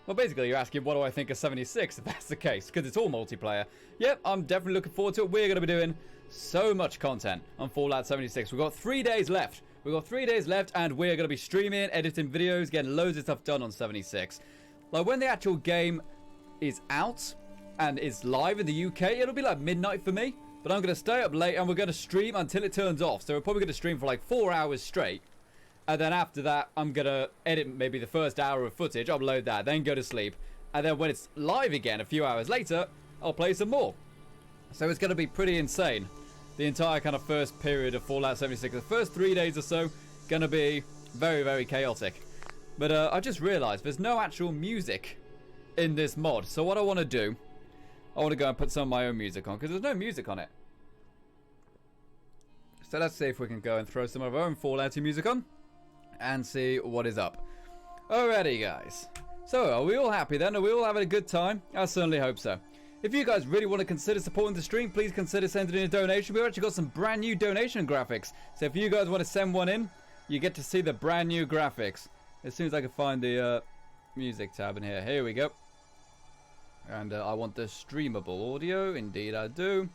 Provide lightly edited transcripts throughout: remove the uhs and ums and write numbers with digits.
Well, basically, you're asking, what do I think of 76, if that's the case, because it's all multiplayer. Yep, I'm definitely looking forward to it. We're going to be doing so much content on Fallout 76. We've got 3 days left. We've got 3 days left, and we're going to be streaming, editing videos, getting loads of stuff done on 76. Like, when the actual game is out and is live in the UK, it'll be like midnight for me. But I'm going to stay up late, and we're going to stream until it turns off. So we're probably going to stream for like 4 hours straight. And then after that, I'm going to edit maybe the first hour of footage, upload that, then go to sleep. And then when it's live again a few hours later, I'll play some more. So it's going to be pretty insane. The entire kind of first period of Fallout 76, the first 3 days or so, going to be very, very chaotic. But I just realized there's no actual music in this mod. So what I want to do, I want to go and put some of my own music on, because there's no music on it. So let's see if we can go and throw some of our own Fallout music on and see what is up. Alrighty, guys. So, are we all happy then? Are we all having a good time? I certainly hope so. If you guys really want to consider supporting the stream, please consider sending in a donation. We've actually got some brand new donation graphics. So if you guys want to send one in, you get to see the brand new graphics. As soon as I can find the music tab in here. Here we go. And I want the streamable audio. Indeed I do.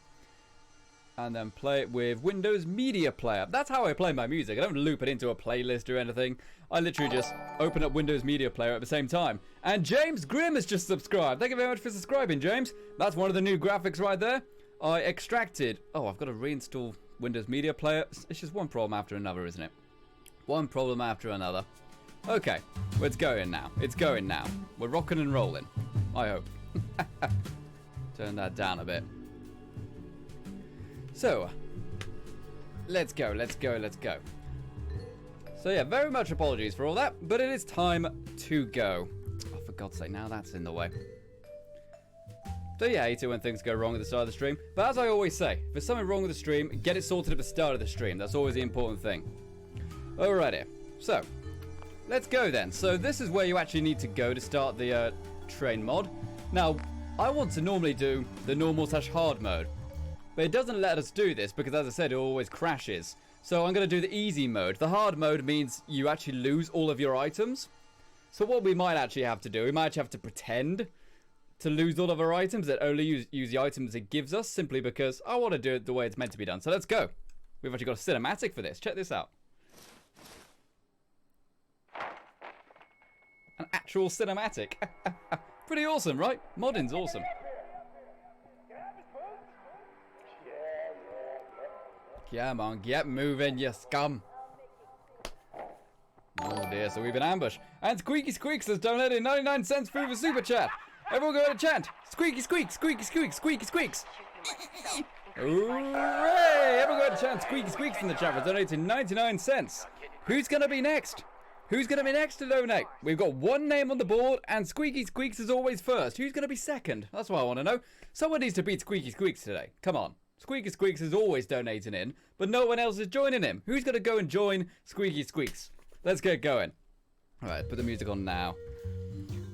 And then play it with Windows Media Player. That's how I play my music. I don't loop it into a playlist or anything. I literally just open up Windows Media Player at the same time. And James Grimm has just subscribed. Thank you very much for subscribing, James. That's one of the new graphics right there. I extracted... Oh, I've got to reinstall Windows Media Player. It's just one problem after another, isn't it? One problem after another. Okay, well, it's going now. It's going now. We're rocking and rolling. I hope. Turn that down a bit. So, let's go, let's go, let's go. So yeah, very much apologies for all that, but it is time to go. Oh, for God's sake, now that's in the way. So yeah, I hate it when things go wrong at the start of the stream. But as I always say, if there's something wrong with the stream, get it sorted at the start of the stream. That's always the important thing. Alrighty, so, let's go then. So this is where you actually need to go to start the train mod. Now, I want to normally do the normal/hard mode. But it doesn't let us do this because, as I said, it always crashes. So I'm going to do the easy mode. The hard mode means you actually lose all of your items. So what we might actually have to do, we might actually have to pretend to lose all of our items and only use the items it gives us, simply because I want to do it the way it's meant to be done. So let's go. We've actually got a cinematic for this. Check this out. An actual cinematic. Pretty awesome, right? Modding's awesome. Come on, get moving, you scum. Oh dear, so we've been ambushed. And Squeaky Squeaks has donated 99 cents through the super chat. Everyone go to chant. Squeaky Squeaks, Squeaky Squeaks, Squeaky Squeaks. Hooray! Everyone go to chant. Squeaky Squeaks in the chat for donating 99 cents. Who's going to be next? Who's going to be next to donate? We've got one name on the board, and Squeaky Squeaks is always first. Who's going to be second? That's what I want to know. Someone needs to beat Squeaky Squeaks today. Come on. Squeaky Squeaks is always donating in, but no one else is joining him. Who's going to go and join Squeaky Squeaks? Let's get going. Alright, put the music on now.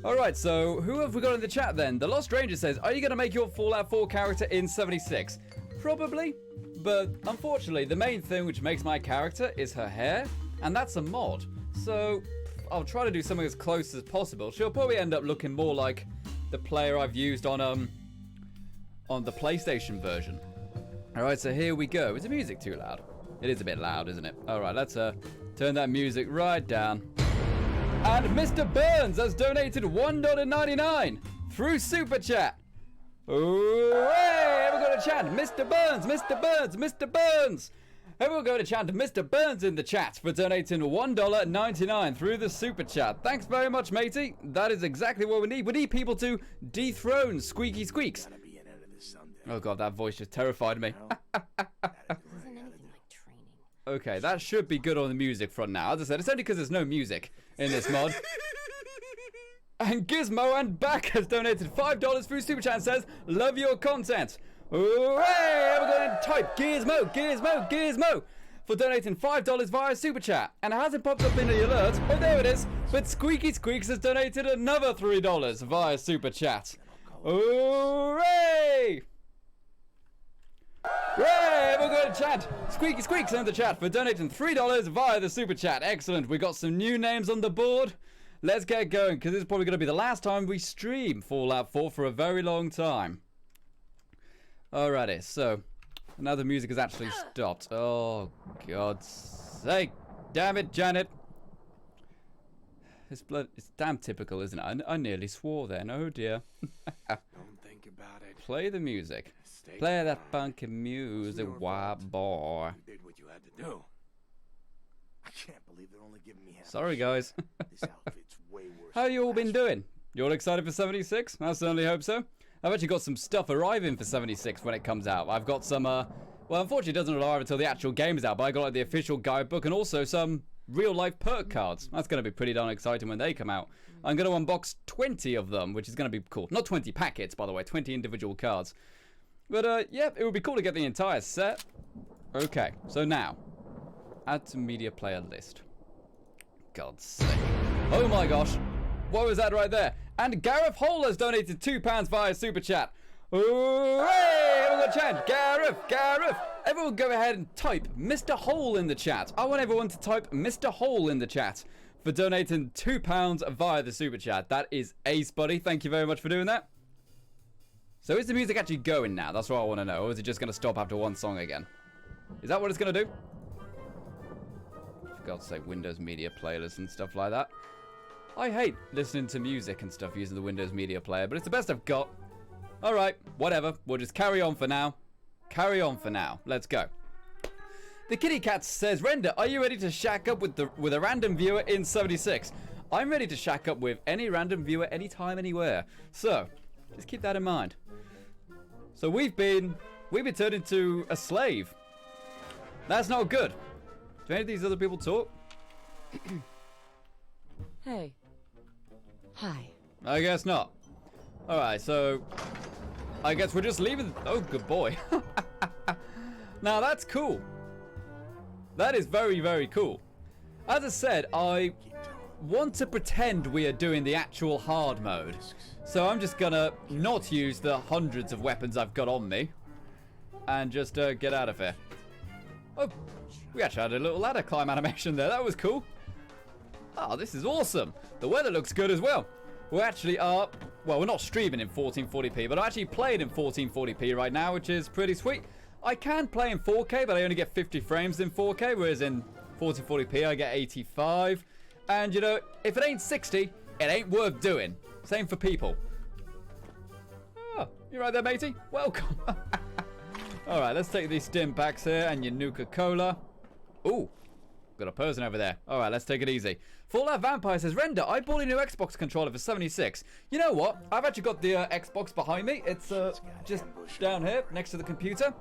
Alright, so who have we got in the chat then? The Lost Ranger says, are you going to make your Fallout 4 character in 76? Probably, but unfortunately, the main thing which makes my character is her hair, and that's a mod. So I'll try to do something as close as possible. She'll probably end up looking more like the player I've used on the PlayStation version. Alright, so here we go. Is the music too loud? It is a bit loud, isn't it? Alright, let's turn that music right down. And Mr. Burns has donated $1.99 through Super Chat. Hooray! Everyone go to chat. Mr. Burns, Mr. Burns, Mr. Burns. Everyone go to chat. Mr. Burns in the chat for donating $1.99 through the Super Chat. Thanks very much, matey. That is exactly what we need. We need people to dethrone Squeaky Squeaks. Oh god, that voice just terrified me. Okay, that should be good on the music front now. As I said, it's only because there's no music in this mod. And Gizmo and Back has donated $5 through Super Chat and says, love your content. Hooray! We're going to type Gizmo, Gizmo, Gizmo for donating $5 via Super Chat. And it hasn't popped up in the alert. Oh, there it is. But Squeaky Squeaks has donated another $3 via Super Chat. Hooray! Hooray! We're going to chat. Squeaky Squeaks in the chat for donating $3 via the Super Chat. Excellent. We got some new names on the board. let's get going, because this is probably going to be the last time we stream Fallout 4 for a very long time. Alrighty, so now the music has actually stopped. Oh, God's sake. Damn it, Janet. It's damn typical, isn't it? I nearly swore then. Oh, dear. Don't think about it. Play the music. Play that funky music, white boy. You did what you had to do. I can't believe they're only giving me half. Sorry, guys. This outfit's way worse. How you all been doing? You all excited for 76? I certainly hope so. I've actually got some stuff arriving for 76 when it comes out. I've got some, well, unfortunately it doesn't arrive until the actual game is out, but I got like the official guidebook and also some real-life perk cards. That's going to be pretty darn exciting when they come out. I'm going to unbox 20 of them, which is going to be cool. Not 20 packets, by the way, 20 individual cards. But, yeah, it would be cool to get the entire set. Okay, so now, add to media player list. God's sake. Oh my gosh. What was that right there? And Gareth Hole has donated £2 via Super Chat. Hooray! Everyone chant, Gareth! Everyone go ahead and type Mr. Hole in the chat. I want everyone to type Mr. Hole in the chat for donating £2 via the Super Chat. That is ace, buddy. Thank you very much for doing that. So is the music actually going now? That's what I want to know. Or is it just going to stop after one song again? Is that what it's going to do? For God's sake, Windows Media Playlist and stuff like that. I hate listening to music and stuff using the Windows Media Player, but it's the best I've got. Alright, whatever. We'll just carry on for now. Carry on for now. Let's go. The Kitty Cat says, Render, are you ready to shack up with a random viewer in 76? I'm ready to shack up with any random viewer anytime, anywhere. So, just keep that in mind. So we've been turned into a slave. That's not good. Do any of these other people talk? Hey. Hi. I guess not. Alright, so I guess we're just leaving. Oh, good boy. Now that's cool. That is very, very cool. As I said, I want to pretend we are doing the actual hard mode. So I'm just gonna not use the hundreds of weapons I've got on me and just get out of here. Oh, we actually had a little ladder climb animation there. That was cool. Oh, this is awesome. The weather looks good as well. We actually are, well, we're not streaming in 1440p, but I'm actually playing in 1440p right now, which is pretty sweet. I can play in 4K, but I only get 50 frames in 4K, whereas in 1440p I get 85. And, you know, if it ain't 60, it ain't worth doing. Same for people. Oh, you right there, matey? Welcome. All right, let's take these stim packs here and your Nuka-Cola. Ooh. Got a person over there. All right, let's take it easy. Fallout Vampire says, Render, I bought a new Xbox controller for 76. You know what? I've actually got the Xbox behind me. It's just down here next to the computer.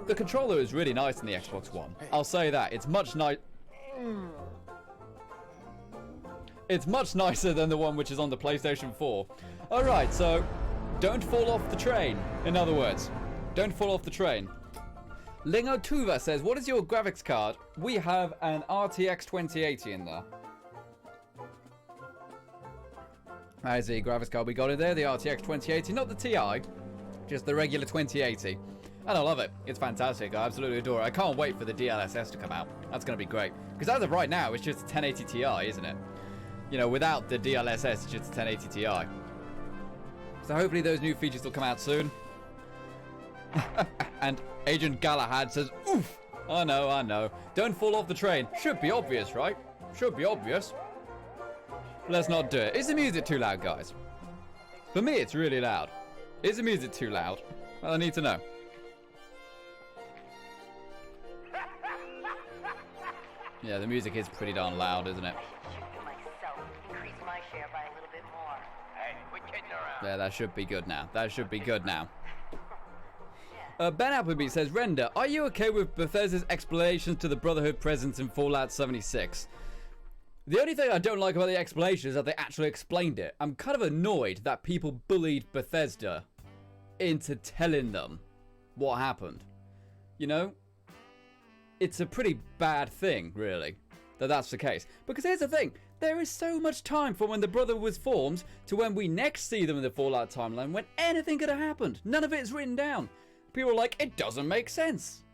The controller is really nice in the Xbox One. I'll say that. It's much It's much nicer than the one which is on the PlayStation 4. All right, so don't fall off the train. In other words, don't fall off the train. Lingo Tuva says, what is your graphics card? We have an RTX 2080 in there. That is the graphics card we got in there, the RTX 2080, not the TI, just the regular 2080. And I love it. It's fantastic. I absolutely adore it. I can't wait for the DLSS to come out. That's going to be great. Because as of right now, it's just a 1080 Ti, isn't it? You know, without the DLSS, it's just a 1080 Ti. So hopefully those new features will come out soon. And Agent Galahad says, oof, I know. Don't fall off the train. Should be obvious, right? Should be obvious. Let's not do it. Is the music too loud, guys? For me, it's really loud. Is the music too loud? Well, I need to know. Yeah, the music is pretty darn loud, isn't it? Yeah, that should be good now. That should be good now. Ben Appleby says, Render, are you okay with Bethesda's explanations to the Brotherhood presence in Fallout 76? The only thing I don't like about the explanation is that they actually explained it. I'm kind of annoyed that people bullied Bethesda into telling them what happened. You know? It's a pretty bad thing, really, that that's the case. Because here's the thing. There is so much time from when the Brotherhood was formed to when we next see them in the Fallout timeline when anything could have happened. None of it is written down. People are like, it doesn't make sense.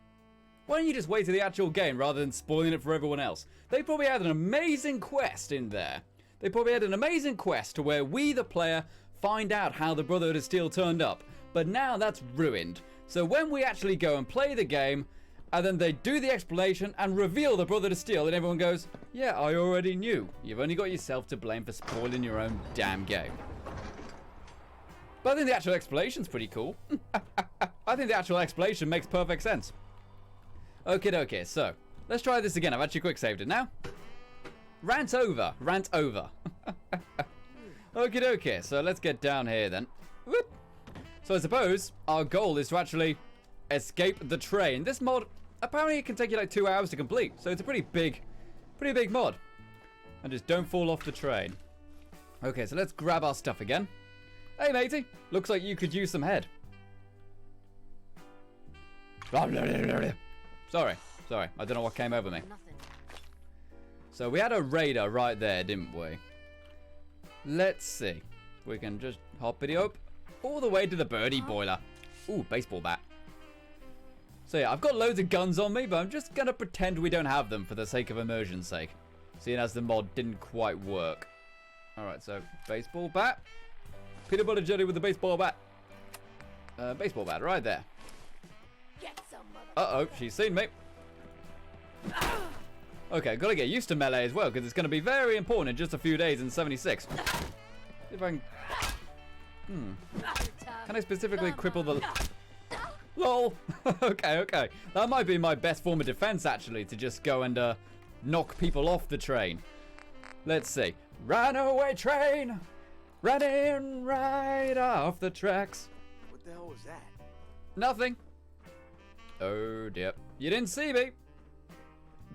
Why don't you just wait to the actual game rather than spoiling it for everyone else? They probably had an amazing quest in there They probably had an amazing quest to where we, the player, find out how the Brotherhood of Steel turned up. But now that's ruined. So when we actually go and play the game, and then they do the explanation and reveal the Brotherhood of Steel, and everyone goes, yeah, I already knew. You've only got yourself to blame for spoiling your own damn game. But I think the actual explanation's pretty cool. I think the actual explanation makes perfect sense. Okay, so let's try this again. I've actually quick saved it now. Rant over. Okay, so let's get down here then. Whoop. So I suppose our goal is to actually escape the train. This mod, apparently it can take you like 2 hours to complete. So it's a pretty big mod. And just don't fall off the train. Okay, so let's grab our stuff again. Hey matey, looks like you could use some head. Sorry, I don't know what came over me. So we had a radar right there, didn't we? Let's see. We can just hoppity up all the way to the birdie boiler. Ooh, baseball bat. So yeah, I've got loads of guns on me, but I'm just gonna pretend we don't have them for the sake of immersion's sake. Seeing as the mod didn't quite work. Alright, so baseball bat. Peanut butter jelly with the baseball bat. Baseball bat, right there. Uh-oh, she's seen me. Okay, gotta get used to melee as well, because it's gonna be very important in just a few days in 76. See if I can... Can I specifically cripple the... LOL! Okay. That might be my best form of defense, actually, to just go and knock people off the train. Let's see. Runaway train! Running right off the tracks. What the hell was that? Nothing. Oh dear. You didn't see me.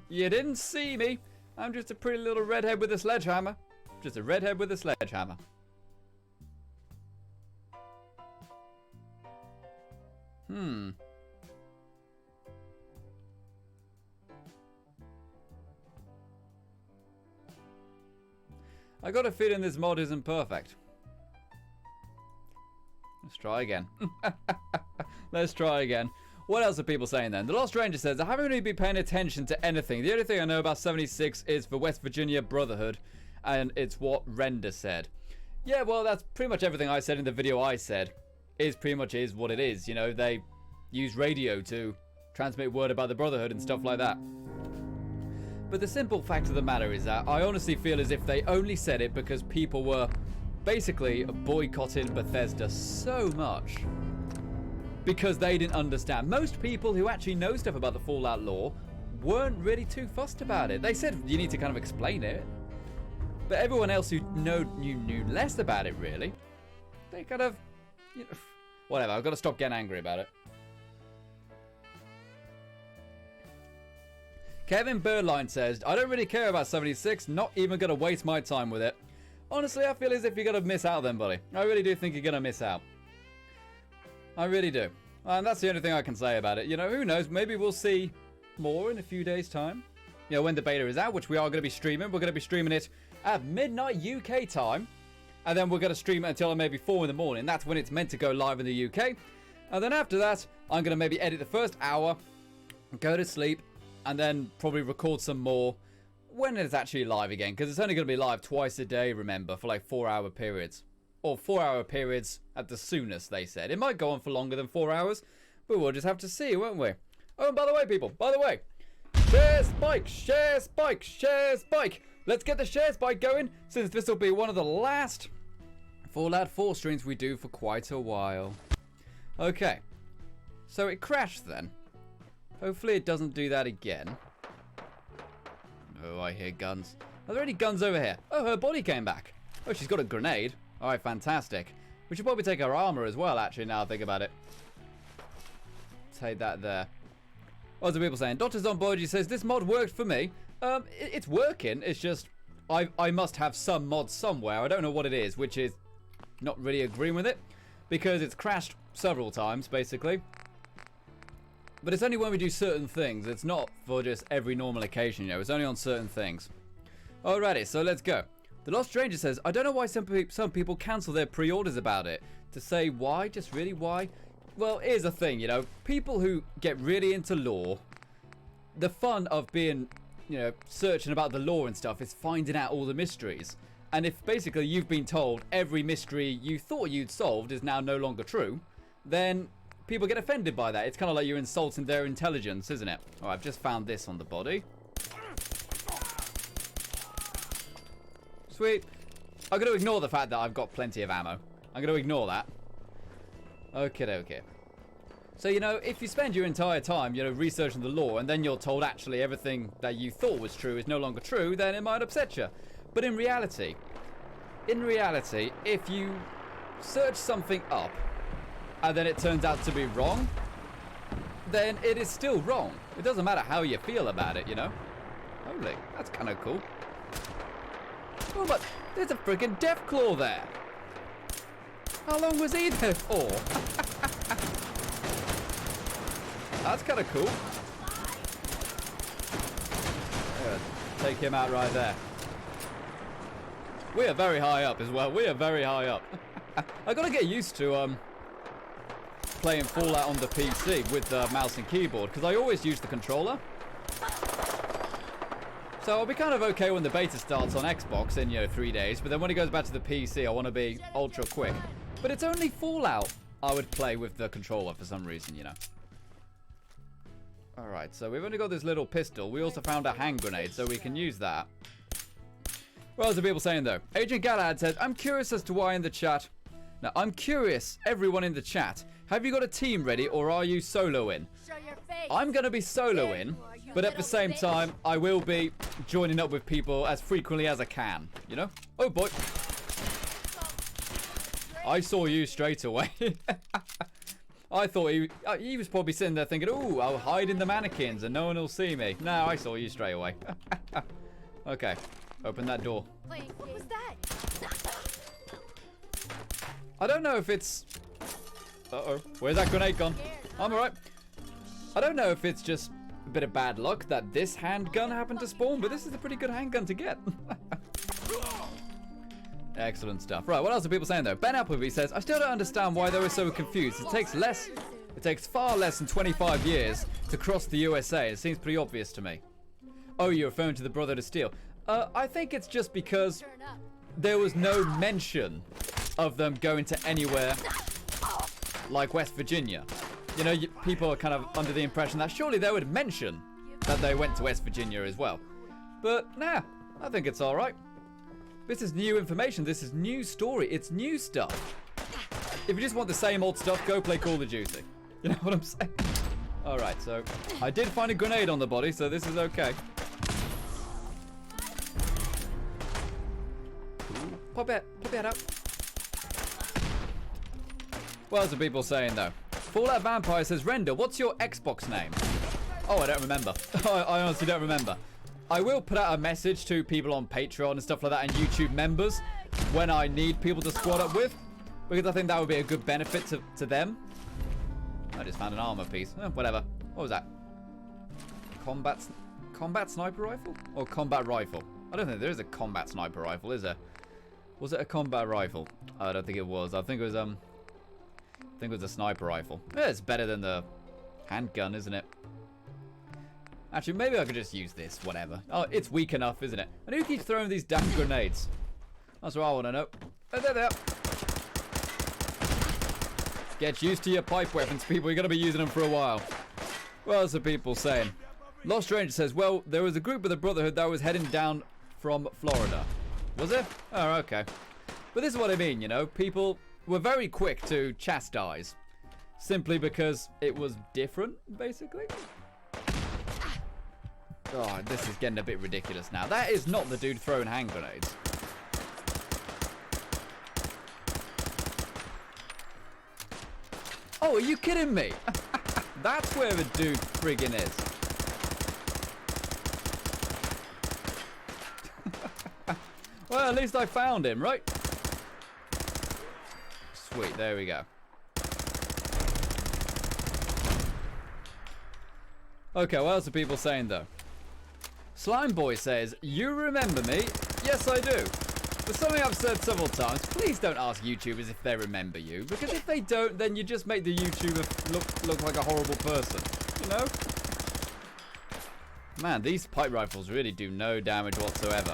You didn't see me. I'm just a pretty little redhead with a sledgehammer. Just a redhead with a sledgehammer. I got a feeling this mod isn't perfect. Let's try again. Let's try again. What else are people saying then? The Lost Ranger says, I haven't really been paying attention to anything. The only thing I know about 76 is for West Virginia Brotherhood, and it's what Render said. Yeah, well, that's pretty much everything I said in the video I said. Pretty much is what it is. You know, they use radio to transmit word about the Brotherhood and stuff like that. But the simple fact of the matter is that I honestly feel as if they only said it because people were basically boycotting Bethesda so much because they didn't understand. Most people who actually know stuff about the Fallout lore weren't really too fussed about it. They said you need to kind of explain it, but everyone else who knew less about it, really, they kind of, you know, whatever. I've got to stop getting angry about it. Kevin Birdline says, I don't really care about 76, not even going to waste my time with it. Honestly, I feel as if you're going to miss out then, buddy. I really do think you're going to miss out. I really do. And that's the only thing I can say about it. You know, who knows? Maybe we'll see more in a few days' time. You know, when the beta is out, which we are going to be streaming. We're going to be streaming it at midnight UK time. And then we're going to stream it until maybe 4 in the morning. That's when it's meant to go live in the UK. And then after that, I'm going to maybe edit the first hour, go to sleep, and then probably record some more when it's actually live again. Because it's only going to be live twice a day, remember, for like 4-hour periods. Or 4-hour periods at the soonest, they said. It might go on for longer than 4 hours, but we'll just have to see, won't we? Oh, and by the way, people, share spike, share spike, share spike. Let's get the share spike going, since this will be one of the last Fallout 4 streams we do for quite a while. Okay, so it crashed then. Hopefully it doesn't do that again. Oh, I hear guns. Are there any guns over here? Oh, her body came back. Oh, she's got a grenade. Alright, fantastic. We should probably take her armor as well, actually, now I think about it. Take that there. What's the people saying? Doctor's on board. He says, this mod worked for me. It's working. It's just, I must have some mod somewhere. I don't know what it is, which is not really agreeing with it. Because it's crashed several times, basically. But it's only when we do certain things. It's not for just every normal occasion, you know. It's only on certain things. Alrighty, so let's go. The Lost Stranger says, I don't know why some people cancel their pre-orders about it. To say why? Just really why? Well, here's the thing, you know. People who get really into lore, the fun of being, you know, searching about the lore and stuff is finding out all the mysteries. And if basically you've been told every mystery you thought you'd solved is now no longer true, then people get offended by that. It's kind of like you're insulting their intelligence, isn't it? Oh, I've just found this on the body. Sweet. I'm going to ignore the fact that I've got plenty of ammo. I'm going to ignore that. Okay. So, you know, if you spend your entire time, you know, researching the lore, and then you're told actually everything that you thought was true is no longer true, then it might upset you. But in reality, if you search something up, and then it turns out to be wrong, then it is still wrong. It doesn't matter how you feel about it, you know? Holy, that's kind of cool. Oh, but there's a freaking Deathclaw there. How long was he there for? That's kind of cool. Yeah, take him out right there. We are very high up as well. We are very high up. I gotta get used to playing Fallout on the PC with the mouse and keyboard, because I always use the controller. So I'll be kind of okay when the beta starts on Xbox in, you know, 3 days, but then when it goes back to the PC, I want to be ultra quick. But it's only Fallout I would play with the controller for some reason, you know. Alright, so we've only got this little pistol. We also found a hand grenade, so we can use that. What else are people saying, though? Agent Galahad says, I'm curious as to why in the chat... Now, I'm curious, everyone in the chat, have you got a team ready, or are you soloing? I'm going to be soloing, but at the same time, I will be joining up with people as frequently as I can, you know? Oh, boy. I saw you straight away. I thought he was probably sitting there thinking, ooh, I'll hide in the mannequins and no one will see me. No, I saw you straight away. Okay, open that door. What was that? I don't know if it's... Uh-oh, where's that grenade gone? I'm alright. I don't know if it's just a bit of bad luck that this handgun happened to spawn, but this is a pretty good handgun to get. Excellent stuff. Right, what else are people saying though? Ben Appleby says, I still don't understand why they were so confused. It takes far less than 25 years to cross the USA. It seems pretty obvious to me. Oh, you're referring to the Brother to Steel. I think it's just because there was no mention of them going to anywhere like West Virginia. You know, people are kind of under the impression that surely they would mention that they went to West Virginia as well. But nah, I think it's all right. This is new information. This is new story. It's new stuff. If you just want the same old stuff, go play Call of Duty. You know what I'm saying? All right, so I did find a grenade on the body, so this is okay. Pop it out. What else are people saying though? Fallout Vampire says, Render, what's your Xbox name? Oh, I don't remember. I honestly don't remember. I will put out a message to people on Patreon and stuff like that and YouTube members when I need people to squad up with, because I think that would be a good benefit to them. I just found an armor piece. Oh, whatever. What was that? Combat sniper rifle? Or combat rifle? I don't think there is a combat sniper rifle, is there? Was it a combat rifle? I don't think it was. I think it was a sniper rifle. Yeah, it's better than the handgun, isn't it? Actually, maybe I could just use this, whatever. Oh, it's weak enough, isn't it? And who keeps throwing these damn grenades? That's what I want to know. Oh, there. Get used to your pipe weapons, people. You're going to be using them for a while. What else are people saying? Lost Ranger says, well, there was a group of the Brotherhood that was heading down from Florida. Was it? Oh, okay. But this is what I mean, you know. People were very quick to chastise. Simply because it was different, basically. Oh, this is getting a bit ridiculous now. That is not the dude throwing hand grenades. Oh, are you kidding me? That's where the dude friggin' is. Well, at least I found him, right? Sweet, there we go. Okay, what else are people saying, though? Slime Boy says, you remember me? Yes, I do. But something I've said several times, please don't ask YouTubers if they remember you. Because if they don't, then you just make the YouTuber look like a horrible person. You know? Man, these pipe rifles really do no damage whatsoever.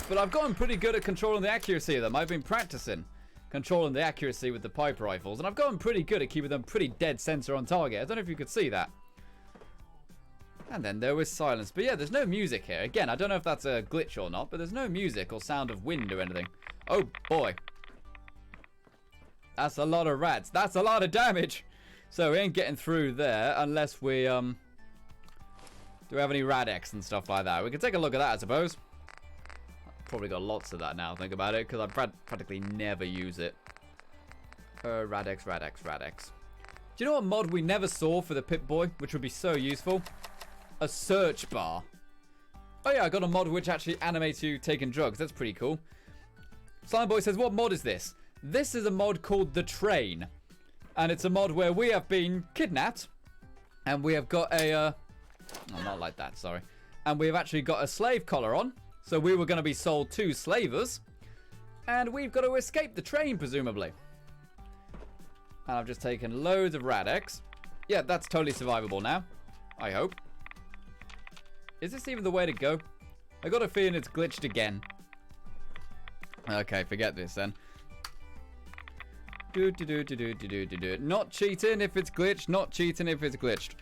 but I've gotten pretty good at controlling the accuracy of them. I've been practicing controlling the accuracy with the pipe rifles, and I've gotten pretty good at keeping them pretty dead center on target. I don't know if you could see that. And then there was silence. But yeah, there's no music here. Again, I don't know if that's a glitch or not, but there's no music or sound of wind or anything. Oh, boy. That's a lot of rats. That's a lot of damage. So we ain't getting through there unless we, do we have any Radex and stuff like that? We can take a look at that, I suppose. Probably got lots of that now, think about it, because I practically never use it. Radex. Do you know what mod we never saw for the Pip-Boy, which would be so useful? A search bar. Oh yeah, I got a mod which actually animates you taking drugs. That's pretty cool. Slime Boy says, what mod is this? This is a mod called The Train. And it's a mod where we have been kidnapped. And we have got a... oh, not like that, sorry. And we have actually got a slave collar on. So we were going to be sold to slavers. And we've got to escape the train, presumably. And I've just taken loads of Radex. Yeah, that's totally survivable now. I hope. Is this even the way to go? I got a feeling it's glitched again. Okay, forget this then. Not cheating if it's glitched. Not cheating if it's glitched.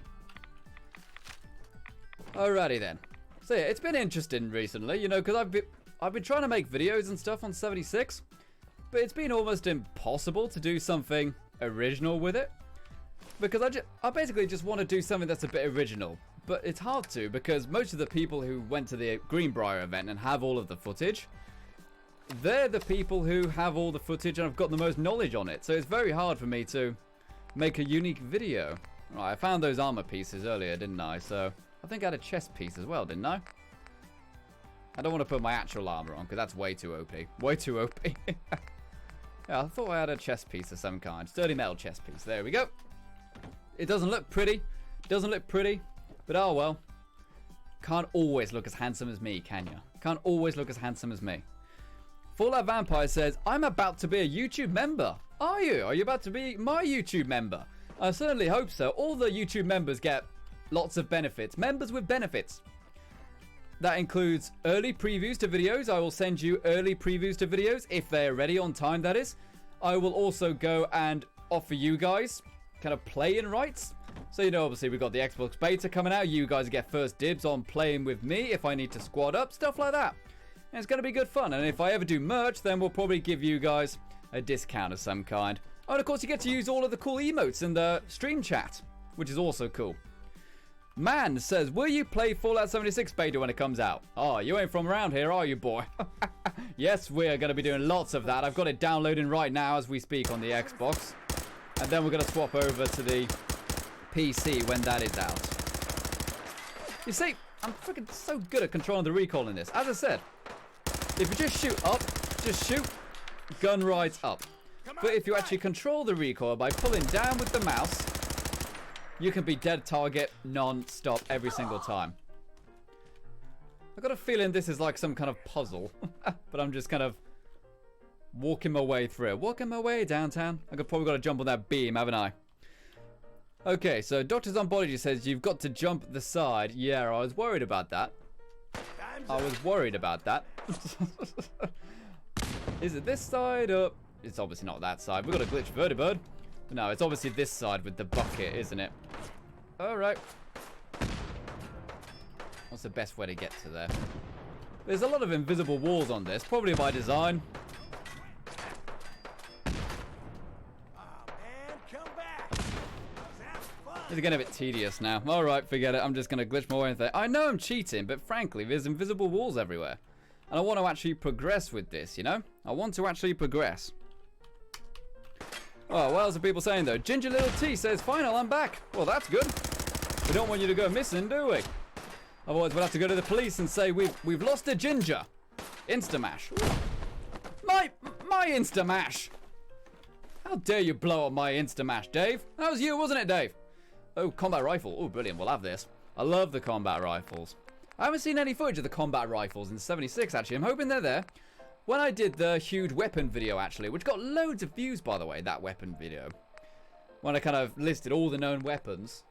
Alrighty then. So yeah, it's been interesting recently, you know, because I've been trying to make videos and stuff on 76, but it's been almost impossible to do something original with it, because I basically just want to do something that's a bit original, but it's hard to, because most of the people who went to the Greenbrier event and have all of the footage, they're the people who have all the footage and have got the most knowledge on it, so it's very hard for me to make a unique video. Right, I found those armor pieces earlier, didn't I? So I think I had a chest piece as well, didn't I? I don't want to put my actual armor on because that's way too OP. Way too OP. Yeah, I thought I had a chest piece of some kind. Sturdy metal chest piece. There we go. It doesn't look pretty. Doesn't look pretty. But oh well. Can't always look as handsome as me, can you? Can't always look as handsome as me. Fallout Vampire says, I'm about to be a YouTube member. Are you? Are you about to be my YouTube member? I certainly hope so. All the YouTube members get lots of benefits. Members with benefits. That includes early previews to videos. I will send you early previews to videos if they're ready on time, that is. I will also go and offer you guys kind of play-in rights. So, you know, obviously we've got the Xbox beta coming out. You guys get first dibs on playing with me if I need to squad up, stuff like that. And it's going to be good fun. And if I ever do merch, then we'll probably give you guys a discount of some kind. Oh, and of course you get to use all of the cool emotes in the stream chat, which is also cool. Man says, will you play Fallout 76 beta when it comes out? Oh, you ain't from around here, are you, boy? Yes, we're going to be doing lots of that. I've got it downloading right now as we speak on the Xbox. And then we're going to swap over to the PC when that is out. You see, I'm freaking so good at controlling the recoil in this. As I said, if you just shoot up, just shoot, gun rides up. But if you actually control the recoil by pulling down with the mouse, you can be dead target non-stop every single time. I've got a feeling this is like some kind of puzzle. But I'm just kind of walking my way through it. Walking my way downtown. I've probably got to jump on that beam, haven't I? Okay, so Dr. Zombology says you've got to jump the side. Yeah, I was worried about that. I was worried about that. Is it this side or... It's obviously not that side. We've got a glitch vertibird. But no, it's obviously this side with the bucket, isn't it? Alright. What's the best way to get to there? There's a lot of invisible walls on this, probably by design. It's getting a bit tedious now. Alright, forget it. I'm just going to glitch my way in there. I know I'm cheating, but frankly, there's invisible walls everywhere. And I want to actually progress with this, you know? I want to actually progress. Oh, what else are people saying, though? Ginger Little T says, final, I'm back. Well, that's good. We don't want you to go missing, do we? Otherwise, we'll have to go to the police and say, we've lost a Ginger. Instamash. My Instamash. How dare you blow up my Instamash, Dave? That was you, wasn't it, Dave? Oh, combat rifle. Oh, brilliant. We'll have this. I love the combat rifles. I haven't seen any footage of the combat rifles in 76, actually. I'm hoping they're there. When I did the huge weapon video, actually, which got loads of views, by the way, that weapon video. When I kind of listed all the known weapons.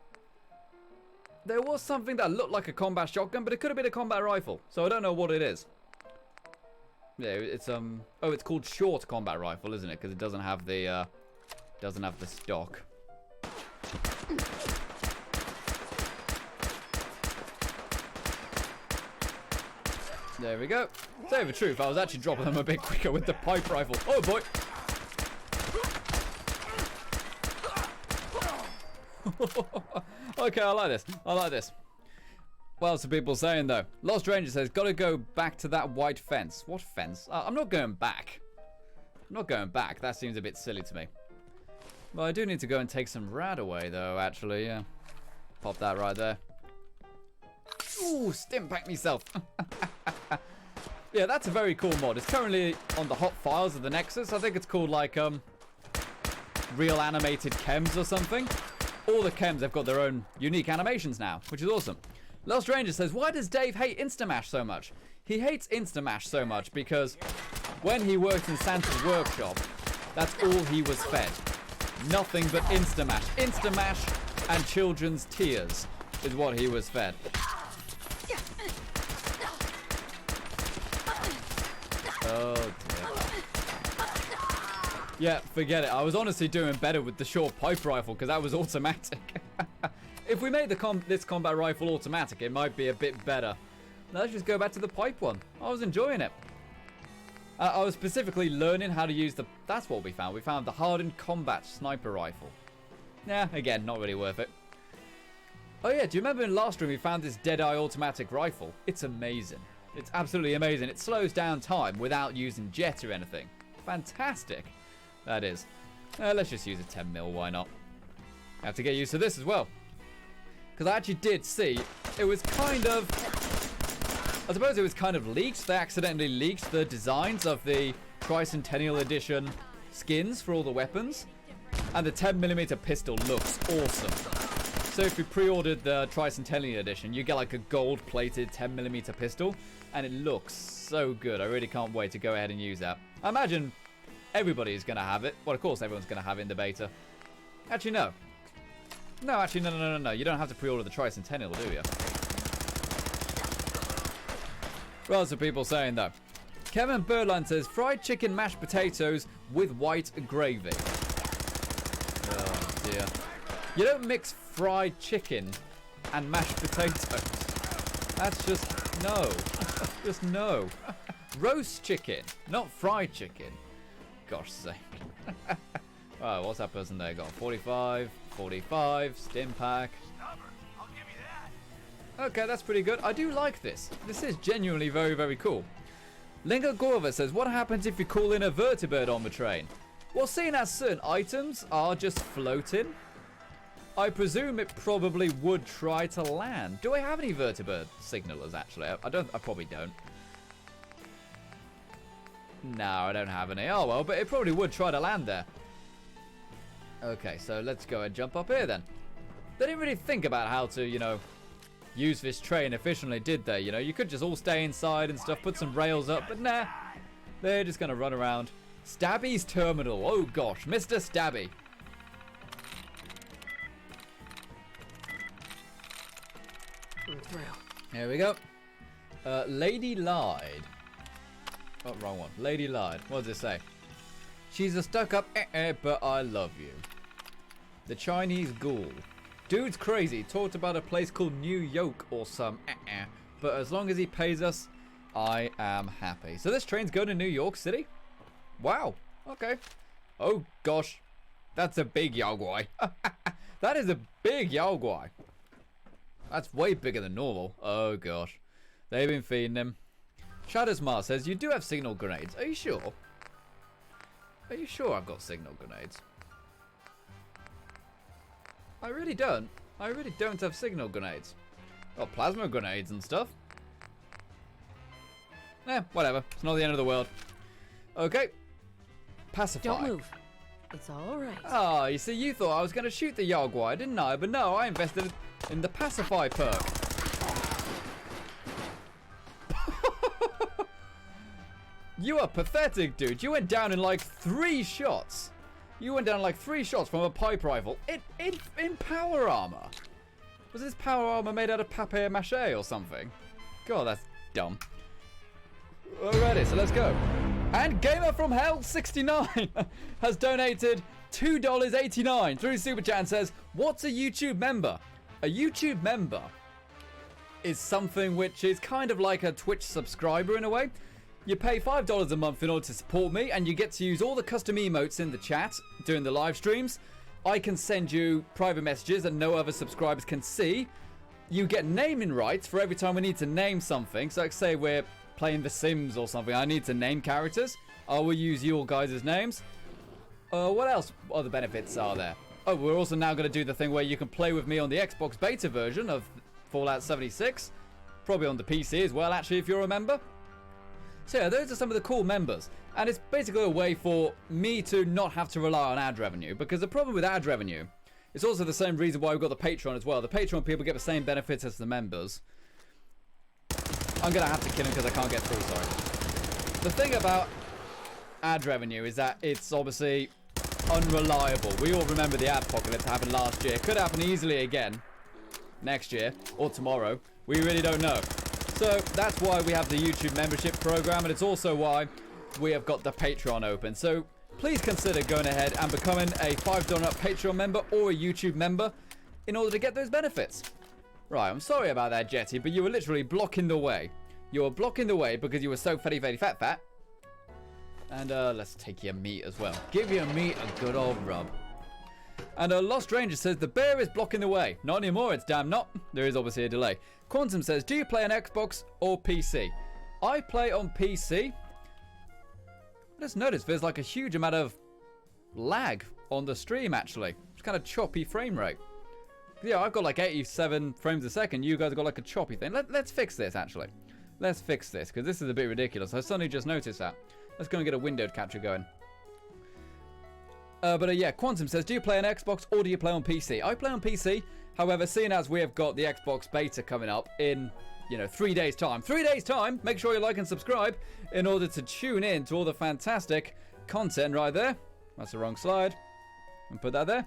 There was something that looked like a combat shotgun, but it could have been a combat rifle. So I don't know what it is. Yeah, it's oh, it's called short combat rifle, isn't it? Because it doesn't have the stock. There we go. To tell you the truth, I was actually dropping them a bit quicker with the pipe rifle. Oh boy! Okay, I like this. I like this. What else are people saying though? Lost Ranger says, gotta go back to that white fence. What fence? I'm not going back. I'm not going back. That seems a bit silly to me. Well, I do need to go and take some rad away though, actually, yeah. Pop that right there. Ooh, stim pack myself. Yeah, that's a very cool mod. It's currently on the hot files of the Nexus. I think it's called like real animated chems or something. All the chems have got their own unique animations now, which is awesome. Lost Ranger says, why does Dave hate Instamash so much? He hates Instamash so much because when he worked in Santa's workshop, that's all he was fed. Nothing but Instamash. Instamash and children's tears is what he was fed. Oh dear. Yeah, forget it. I was honestly doing better with the short pipe rifle because that was automatic. If we made this combat rifle automatic, it might be a bit better. Let's just go back to the pipe one. I was enjoying it. I was specifically learning how to use the... That's what we found. We found the hardened combat sniper rifle. Yeah, again, not really worth it. Oh yeah, do you remember in last room we found this Deadeye automatic rifle? It's amazing. It's absolutely amazing. It slows down time without using jet or anything. Fantastic. That is. Let's just use a 10mm, why not? I have to get used to this as well. Because I actually did see, it was kind of... I suppose it was kind of leaked. They accidentally leaked the designs of the Tricentennial Edition skins for all the weapons. And the 10mm pistol looks awesome. So if you pre-ordered the Tricentennial Edition, you get like a gold-plated 10mm pistol. And it looks so good. I really can't wait to go ahead and use that. I imagine everybody's going to have it. Well, of course everyone's going to have it in the beta. Actually, no. No, actually, no. You don't have to pre-order the Tricentennial, do you? What else are people saying, though? Kevin Birdline says, fried chicken mashed potatoes with white gravy. Oh, dear. You don't mix fried chicken and mashed potatoes. That's just no. Just no. Roast chicken, not fried chicken. Gosh sake. Oh, what's that person there got? 45, 45, stim pack. Okay, that's pretty good. I do like this. This is genuinely very, very cool. Lingo Gorva says, what happens if you call in a vertibird on the train? Well, seeing as certain items are just floating, I presume it probably would try to land. Do I have any vertibird signalers, actually? I probably don't. No, I don't have any. Oh, well, but it probably would try to land there. Okay, so let's go and jump up here, then. They didn't really think about how to, you know, use this train efficiently, did they? You know, you could just all stay inside and stuff, put some rails up, but nah. They're just going to run around. Stabby's Terminal. Oh, gosh. Mr. Stabby. Through. Here we go. Lady lied. Oh, wrong one. Lady lied. What does it say? She's a stuck-up but I love you. The Chinese Ghoul. Dude's crazy. Talked about a place called New York or some but as long as he pays us, I am happy. So this train's going to New York City? Wow. Okay. Oh, gosh. That's a big Yaogwai. That is a big Yaogwai. That's way bigger than normal. Oh, gosh. They've been feeding him. Shadowsmar says, you do have signal grenades. Are you sure? Are you sure I've got signal grenades? I really don't. I really don't have signal grenades. Got plasma grenades and stuff. Whatever. It's not the end of the world. Okay. Pacify. Don't move. It's all right. Ah, you see, you thought I was going to shoot the Yaogwai, didn't I? But no, I invested in the Pacify perk. You are pathetic, dude. You went down in like 3 shots. You went down like 3 shots from a pipe rifle in power armor. Was this power armor made out of papier-mâché or something? God, that's dumb. Alrighty, so let's go. And Gamer from Hell 69 has donated $2.89 through Super Chat and says, what's a YouTube member? A YouTube member is something which is kind of like a Twitch subscriber in a way. You pay $5 a month in order to support me, and you get to use all the custom emotes in the chat during the live streams. I can send you private messages that no other subscribers can see. You get naming rights for every time we need to name something. So like say we're playing The Sims or something, I need to name characters. I will use your guys' names. What else other benefits are there? Oh, we're also now going to do the thing where you can play with me on the Xbox beta version of Fallout 76. Probably on the PC as well, actually, if you're a member. So yeah, those are some of the cool members. And it's basically a way for me to not have to rely on ad revenue. Because the problem with ad revenue, it's also the same reason why we've got the Patreon as well. The Patreon people get the same benefits as the members. I'm going to have to kill him because I can't get through, sorry. The thing about ad revenue is that it's obviously unreliable. We all remember the apocalypse happened last year. Could happen easily again next year or tomorrow. We really don't know. So that's why we have the YouTube membership program, and it's also why we have got the Patreon open. So please consider going ahead and becoming a $5 Patreon member or a YouTube member in order to get those benefits. Right, I'm sorry about that, Jetty, but you were literally blocking the way. You were blocking the way because you were so very fat. And let's take your meat as well. Give your meat a good old rub. And Lost Ranger says, the bear is blocking the way. Not anymore, it's damn not. There is obviously a delay. Quantum says, do you play on Xbox or PC? I play on PC. I just noticed there's like a huge amount of lag on the stream, actually. It's kind of choppy frame rate. Yeah, I've got like 87 frames a second. You guys have got like a choppy thing. Let's fix this, actually. Let's fix this, because this is a bit ridiculous. I suddenly just noticed that. Let's go and get a windowed capture going. Yeah, Quantum says, do you play on Xbox or do you play on PC? I play on PC. However, seeing as we have got the Xbox beta coming up in, 3 days' time. 3 days' time! Make sure you like and subscribe in order to tune in to all the fantastic content right there. That's the wrong slide. And put that there.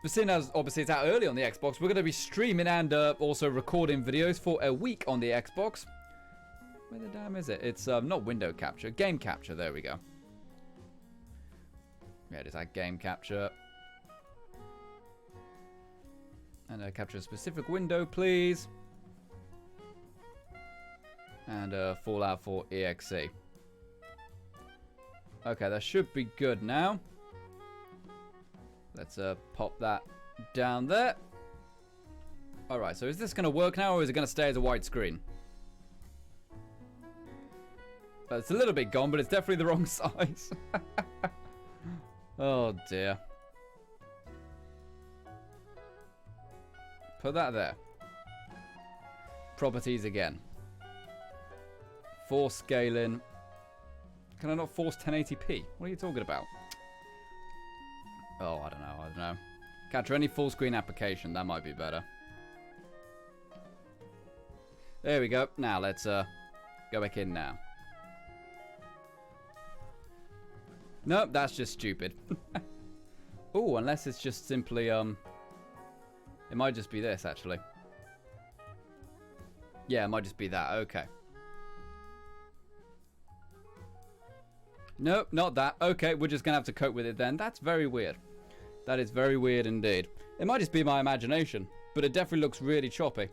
But seeing as, obviously, it's out early on the Xbox, we're going to be streaming and also recording videos for a week on the Xbox. Where the damn is it? It's not window capture. Game capture. There we go. Yeah, just that game capture. And capture a specific window, please. And Fallout 4 EXE. Okay, that should be good now. Let's pop that down there. Alright, so is this going to work now, or is it going to stay as a widescreen? It's a little bit gone, but it's definitely the wrong size. Oh dear. Put that there. Properties again. Force scaling. Can I not force 1080p? What are you talking about? Oh, I don't know. Capture any full screen application. That might be better. There we go. Now let's go back in now. Nope, that's just stupid. Oh, unless it's just simply, it might just be this, actually. Yeah, it might just be that. Okay. Nope, not that. Okay, we're just going to have to cope with it then. That's very weird. That is very weird indeed. It might just be my imagination, but it definitely looks really choppy.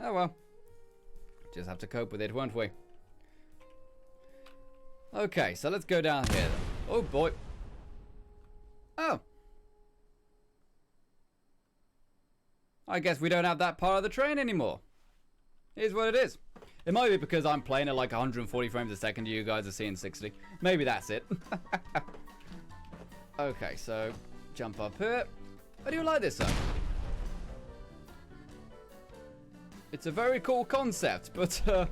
Oh, well. Just have to cope with it, won't we? Okay, so let's go down here. Oh, boy. Oh. I guess we don't have that part of the train anymore. Here's what it is. It might be because I'm playing at like 140 frames a second. You guys are seeing 60. Maybe that's it. Okay, so jump up here. I do like this, though. It's a very cool concept, but I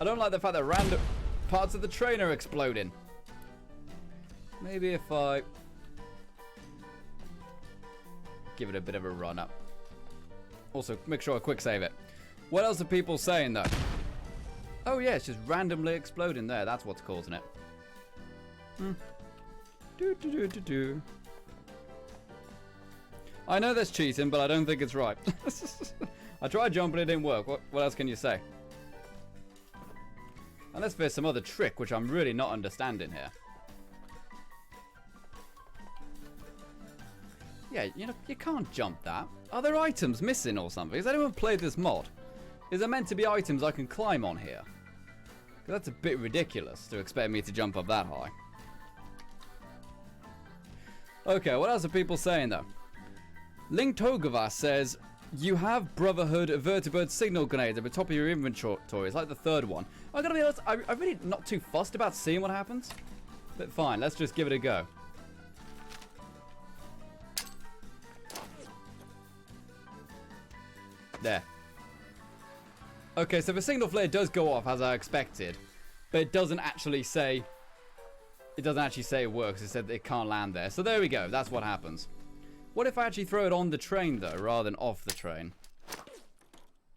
don't like the fact that random parts of the train are exploding. Maybe if I give it a bit of a run up. Also, make sure I quick save it. What else are people saying, though? Oh, yeah, it's just randomly exploding there. That's what's causing it. I know that's cheating, but I don't think it's right. I tried jumping, it didn't work. What else can you say? Unless there's some other trick, which I'm really not understanding here. Yeah, you know, you can't jump that. Are there items missing or something? Has anyone played this mod? Is there meant to be items I can climb on here? 'Cause that's a bit ridiculous to expect me to jump up that high. Okay, what else are people saying though? Link Togavas says, you have Brotherhood Vertibird signal grenades at the top of your inventory. It's like the third one. I'm gonna be honest, I'm really not too fussed about seeing what happens. But fine, let's just give it a go. There. Okay, so the signal flare does go off as I expected. But it doesn't actually say... It doesn't actually say it works. It said that it can't land there. So there we go. That's what happens. What if I actually throw it on the train, though, rather than off the train?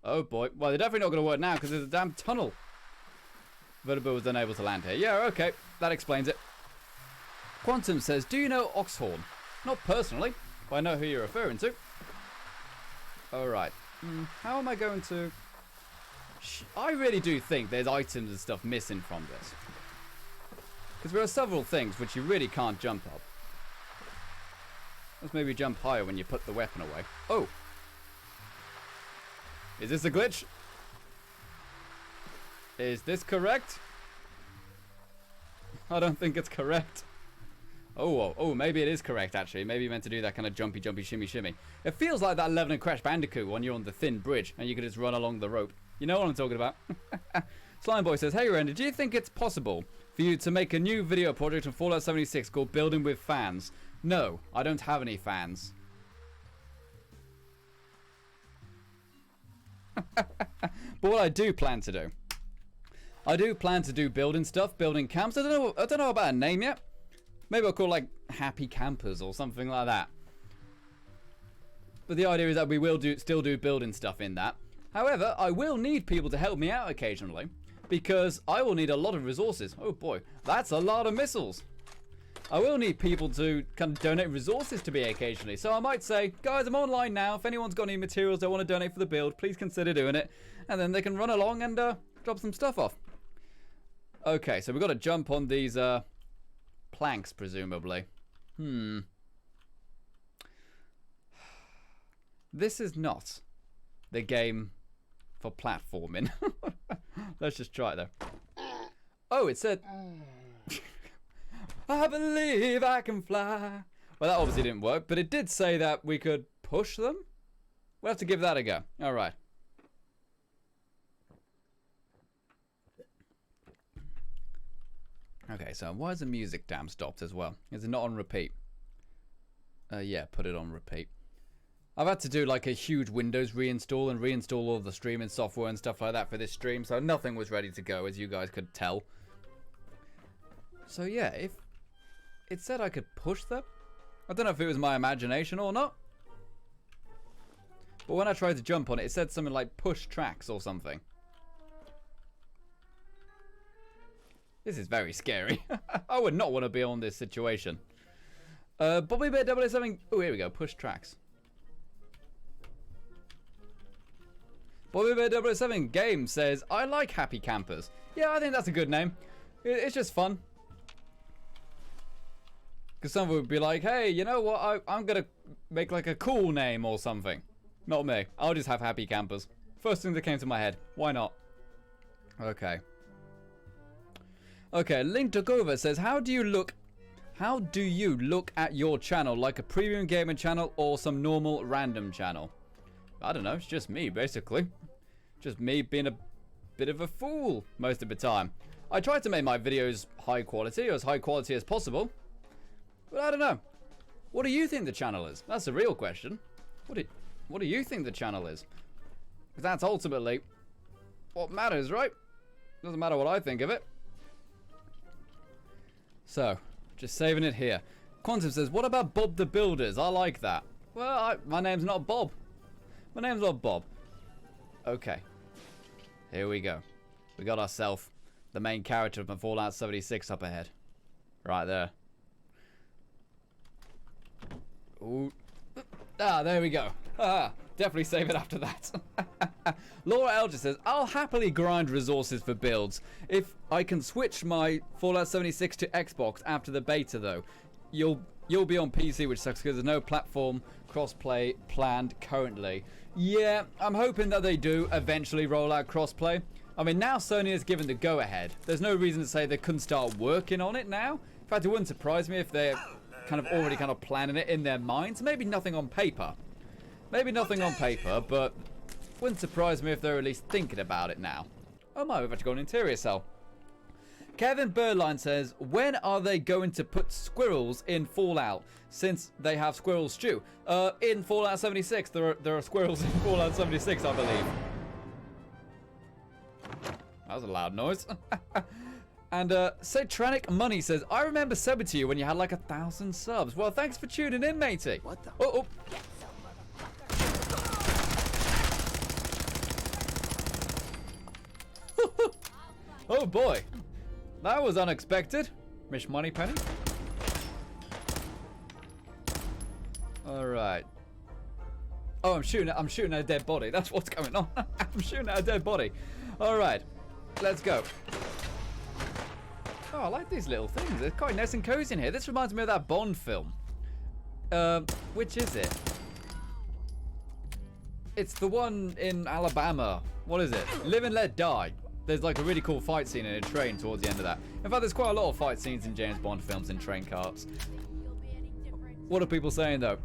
Oh, boy. Well, they're definitely not going to work now because there's a damn tunnel. Vertibird was unable to land here. Yeah, okay. That explains it. Quantum says, do you know Oxhorn? Not personally, but I know who you're referring to. Alright. How am I going to... I really do think there's items and stuff missing from this. Because there are several things which you really can't jump up. Let's maybe jump higher when you put the weapon away. Oh! Is this a glitch? Is this correct? I don't think it's correct. Oh, maybe it is correct, actually. Maybe you meant to do that kind of jumpy, shimmy, shimmy. It feels like that level in Crash Bandicoot when you're on the thin bridge and you can just run along the rope. You know what I'm talking about. Slime Boy says, hey, Randy, do you think it's possible for you to make a new video project on Fallout 76 called Building with Fans? No, I don't have any fans. But what I do plan to do, I do plan to do building stuff, building camps. I don't know about a name yet. Maybe I'll call it like Happy Campers or something like that. But the idea is that we will still do building stuff in that. However, I will need people to help me out occasionally because I will need a lot of resources. Oh boy, that's a lot of missiles. I will need people to kind of donate resources to me occasionally. So I might say, guys, I'm online now. If anyone's got any materials they want to donate for the build, please consider doing it. And then they can run along and drop some stuff off. Okay, so we've got to jump on these planks, presumably. This is not the game for platforming. Let's just try it though. Oh, it said... I believe I can fly. Well, that obviously didn't work, but it did say that we could push them. We'll have to give that a go. All right. Okay, so why is the music damn stopped as well? Is it not on repeat? Yeah, put it on repeat. I've had to do like a huge Windows reinstall and reinstall all the streaming software and stuff like that for this stream, so nothing was ready to go, as you guys could tell. So yeah, if it said I could push them, I don't know if it was my imagination or not. But when I tried to jump on it, it said something like push tracks or something. This is very scary. I would not want to be on this situation. Bobby Bear 007. Oh, here we go. Push tracks. Bobby Bear 007 Game says, I like Happy Campers. Yeah, I think that's a good name. It's just fun. Because someone would be like, hey, you know what? I'm going to make like a cool name or something. Not me. I'll just have Happy Campers. First thing that came to my head. Why not? Okay. Okay, Link Tokova says, how do you look at your channel? Like a premium gaming channel or some normal random channel? I don't know. It's just me, basically. Just me being a bit of a fool most of the time. I try to make my videos high quality, or as high quality as possible. But I don't know. What do you think the channel is? That's the real question. What do you think the channel is? Because that's ultimately what matters, right? Doesn't matter what I think of it. So, just saving it here. Quantum says, what about Bob the Builders? I like that. Well, my name's not Bob. My name's not Bob. Okay. Here we go. We got ourselves the main character from Fallout 76 up ahead. Right there. Ooh. Ah, there we go. Ah, Definitely save it after that. Laura Elger says, I'll happily grind resources for builds. If I can switch my Fallout 76 to Xbox after the beta, though, you'll be on PC, which sucks because there's no platform crossplay planned currently. Yeah, I'm hoping that they do eventually roll out crossplay. I mean, now Sony has given the go-ahead. There's no reason to say they couldn't start working on it now. In fact, it wouldn't surprise me if they're already planning it in their minds. Maybe nothing on paper. Maybe nothing on paper, but wouldn't surprise me if they're at least thinking about it now. Oh my, we've actually got an interior cell. Kevin Birdline says, when are they going to put squirrels in Fallout, since they have squirrel stew? In Fallout 76, there are squirrels in Fallout 76, I believe. That was a loud noise. And Satranic Money says, I remember subbing to you when you had like 1,000 subs. Well, thanks for tuning in, matey. What the? Oh. Oh boy, that was unexpected. Miss Moneypenny. All right. Oh, I'm shooting at a dead body. That's what's going on. I'm shooting at a dead body. All right, let's go. Oh, I like these little things. They're quite nice and cozy in here. This reminds me of that Bond film. Which is it? It's the one in Alabama. What is it? Live and Let Die. There's like a really cool fight scene in a train towards the end of that. In fact, there's quite a lot of fight scenes in James Bond films in train carts. What are people saying though?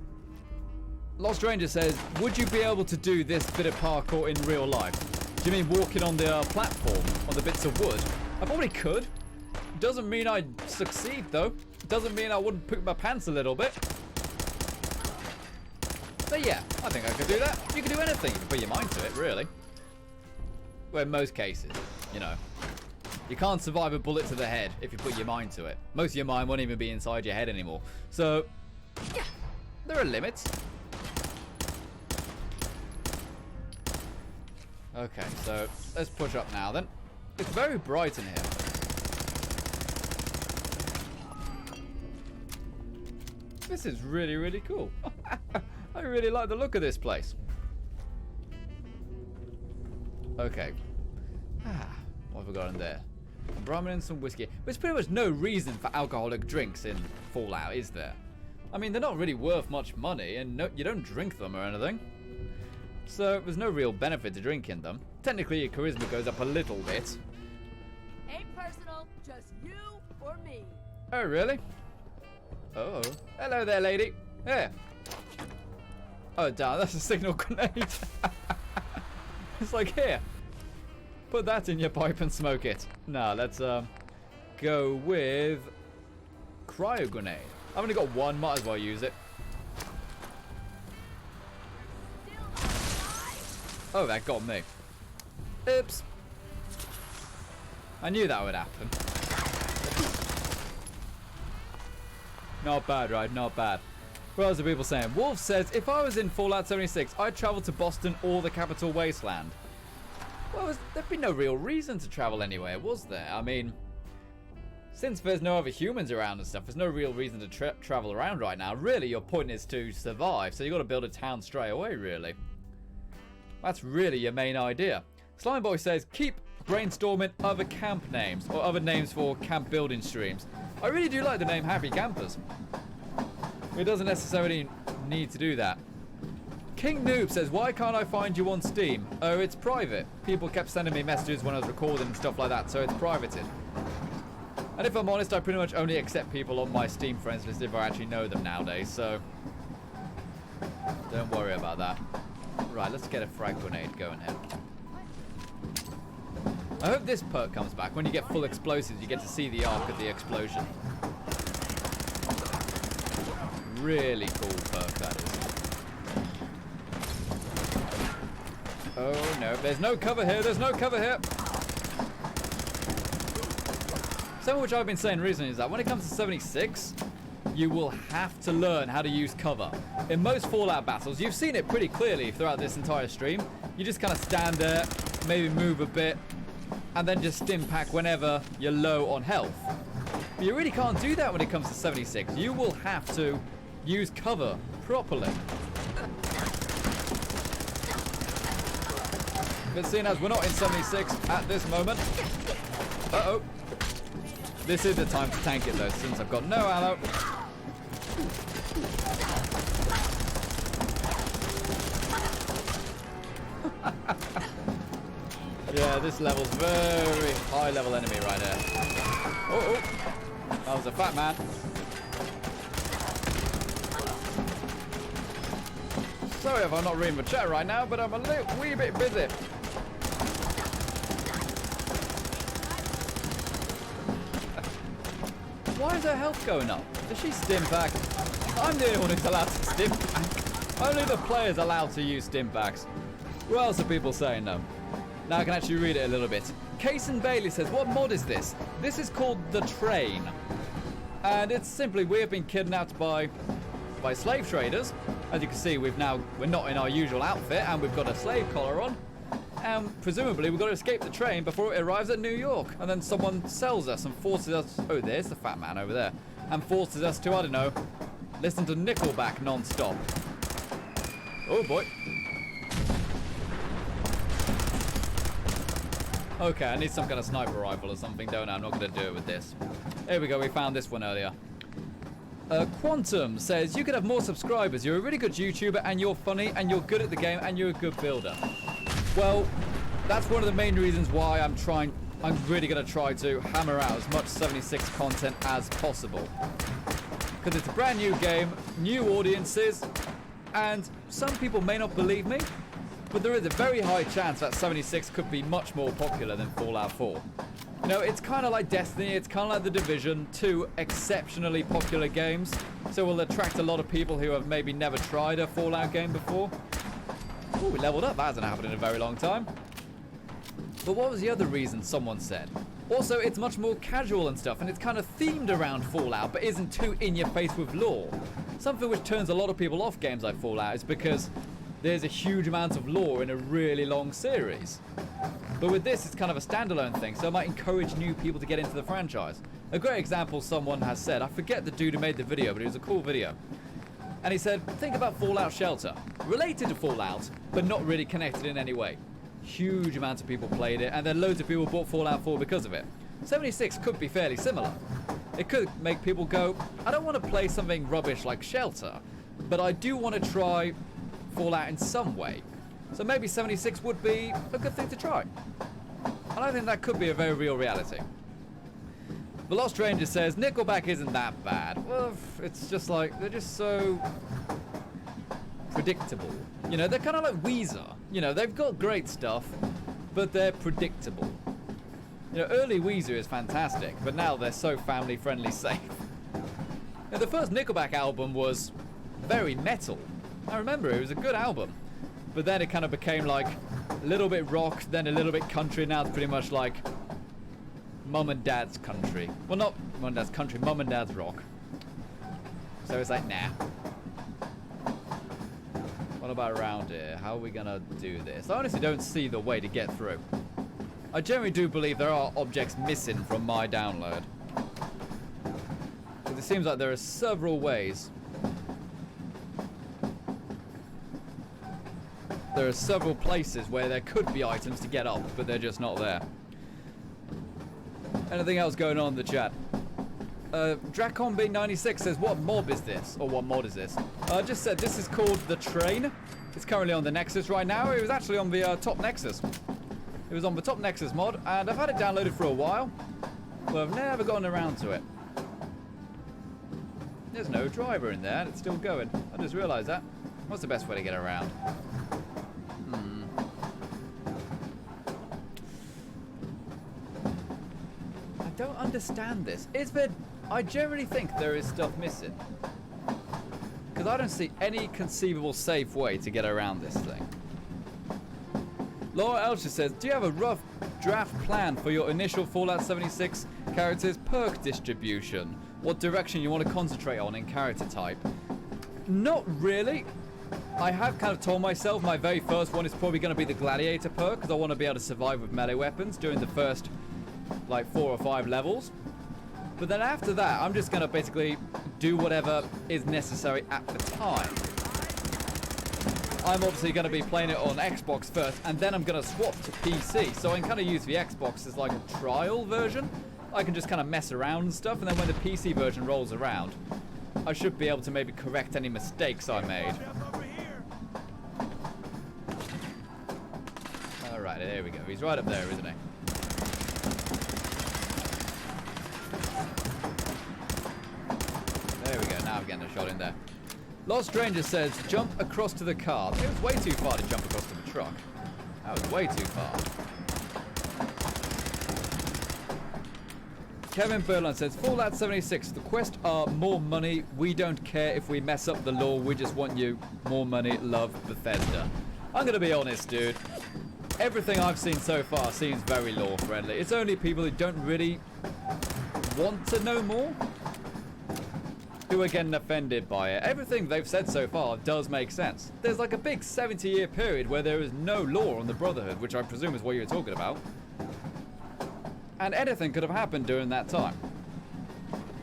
Lost Ranger says, would you be able to do this bit of parkour in real life? Do you mean walking on the platform, on the bits of wood? I probably could. Doesn't mean I'd succeed though. Doesn't mean I wouldn't poop my pants a little bit. But yeah, I think I could do that. You can do anything if you put your mind to it, really. Well, in most cases, you know. You can't survive a bullet to the head if you put your mind to it. Most of your mind won't even be inside your head anymore. So, yeah, there are limits. Okay, so let's push up now then. It's very bright in here. This is really, really cool. I really like the look of this place. Okay. What have we got in there? Ramen and some whiskey. There's pretty much no reason for alcoholic drinks in Fallout, is there? I mean, they're not really worth much money, and no, you don't drink them or anything. So there's no real benefit to drinking them. Technically, your charisma goes up a little bit. Ain't personal, just you or me. Oh, really? Oh. Hello there, lady. Yeah. Oh, damn, that's a signal grenade. It's like, here. Put that in your pipe and smoke it. Now, let's go with cryo grenade. I've only got one, might as well use it. Oh, that got me. Oops. I knew that would happen. Not bad, right? Not bad. What else are people saying? Wolf says, if I was in Fallout 76, I'd travel to Boston or the Capital Wasteland. Well, there'd be no real reason to travel anywhere, was there? I mean, since there's no other humans around and stuff, there's no real reason to travel around right now. Really, your point is to survive, so you've got to build a town straight away, really. That's really your main idea. Slime Boy says, keep brainstorming other camp names, or other names for camp building streams. I really do like the name Happy Campers. It doesn't necessarily need to do that. King Noob says, why can't I find you on Steam? Oh, it's private. People kept sending me messages when I was recording and stuff like that, so it's privated. And if I'm honest, I pretty much only accept people on my Steam friends list if I actually know them nowadays, so don't worry about that. Right, let's get a frag grenade going here. I hope this perk comes back. When you get full explosives, you get to see the arc of the explosion. Really cool perk, that is. Oh no, there's no cover here, there's no cover here. Something which I've been saying recently is that when it comes to 76, you will have to learn how to use cover. In most Fallout battles, you've seen it pretty clearly throughout this entire stream. You just kind of stand there, maybe move a bit, and then just stim pack whenever you're low on health. But you really can't do that when it comes to 76. You will have to use cover properly. But seeing as we're not in 76 at this moment. Uh-oh. This is the time to tank it though, since I've got no ammo. Yeah, this level's very high level enemy right here. Oh, that was a fat man. Sorry if I'm not reading the chat right now, but I'm a wee bit busy. Why is her health going up? Does she stim pack? I'm the only one who's allowed to stim pack. Only the player's allowed to use stim packs. Who else are people saying no? Now I can actually read it a little bit. Cason Bailey says, what mod is this? This is called The Train. And it's simply, we have been kidnapped by slave traders. As you can see, we're not in our usual outfit and we've got a slave collar on. And presumably we've got to escape the train before it arrives at New York. And then someone sells us and forces us, oh there's the fat man over there, and forces us to, I don't know, listen to Nickelback non-stop. Oh boy. Okay, I need some kind of sniper rifle or something, don't I? I'm not going to do it with this. Here we go, we found this one earlier. Quantum says, you could have more subscribers. You're a really good YouTuber and you're funny and you're good at the game and you're a good builder. Well, that's one of the main reasons why I'm really going to try to hammer out as much 76 content as possible. Because it's a brand new game, new audiences, and some people may not believe me, but there is a very high chance that 76 could be much more popular than Fallout 4. You know, it's kind of like Destiny, it's kind of like The Division, two exceptionally popular games, so we'll attract a lot of people who have maybe never tried a Fallout game before. Oh, we leveled up, that hasn't happened in a very long time. But what was the other reason someone said? Also, it's much more casual and stuff, and it's kind of themed around Fallout, but isn't too in your face with lore. Something which turns a lot of people off games like Fallout is because there's a huge amount of lore in a really long series. But with this, it's kind of a standalone thing, so it might encourage new people to get into the franchise. A great example someone has said, I forget the dude who made the video, but it was a cool video. And he said, think about Fallout Shelter. Related to Fallout, but not really connected in any way. Huge amounts of people played it, and then loads of people bought Fallout 4 because of it. 76 could be fairly similar. It could make people go, I don't want to play something rubbish like Shelter, but I do want to try Fallout in some way. So maybe 76 would be a good thing to try. And I think that could be a very real reality. The Lost Ranger says, Nickelback isn't that bad. Well, it's just like, they're just so predictable. You know, they're kind of like Weezer. You know, they've got great stuff, but they're predictable. You know, early Weezer is fantastic, but now they're so family-friendly safe. Now, the first Nickelback album was very metal. I remember it was a good album. But then it kind of became like a little bit rock, then a little bit country. Now it's pretty much like mum and dad's country. Well, not mum and dad's country, mum and dad's rock. So it's like, nah. What about around here? How are we gonna do this? I honestly don't see the way to get through. I generally do believe there are objects missing from my download. Because it seems like there are several ways. There are several places where there could be items to get up, but they're just not there. Anything else going on in the chat? DraconB96 says, what mob is this? Or what mod is this? I just said this is called The Train. It's currently on the Nexus right now. It was actually on the top Nexus. It was on the top Nexus mod, and I've had it downloaded for a while, but I've never gotten around to it. There's no driver in there, and it's still going. I just realised that. What's the best way to get around? I don't understand this. Is there... I generally think there is stuff missing. Because I don't see any conceivable safe way to get around this thing. Laura Elcher says, do you have a rough draft plan for your initial Fallout 76 character's perk distribution? What direction you want to concentrate on in character type? Not really. I have kind of told myself my very first one is probably going to be the Gladiator perk, because I want to be able to survive with melee weapons during the first, like, 4 or 5 levels. But then after that, I'm just going to basically do whatever is necessary at the time. I'm obviously going to be playing it on Xbox first, and then I'm going to swap to PC. So I can kind of use the Xbox as like a trial version. I can just kind of mess around and stuff, and then when the PC version rolls around, I should be able to maybe correct any mistakes I made. Alright, there we go. He's right up there, isn't he? There we go. Now I'm getting a shot in there. Lost Stranger says, jump across to the car. It was way too far to jump across to the truck. That was way too far. Kevin Berlin says, Fallout 76, the quest are more money. We don't care if we mess up the lore. We just want you. More money. Love, Bethesda. I'm going to be honest, dude. Everything I've seen so far seems very lore friendly. It's only people who don't really want to know more who are getting offended by it. Everything they've said so far does make sense. There's like a big 70-year period where there is no lore on the Brotherhood, which I presume is what you're talking about. And anything could have happened during that time.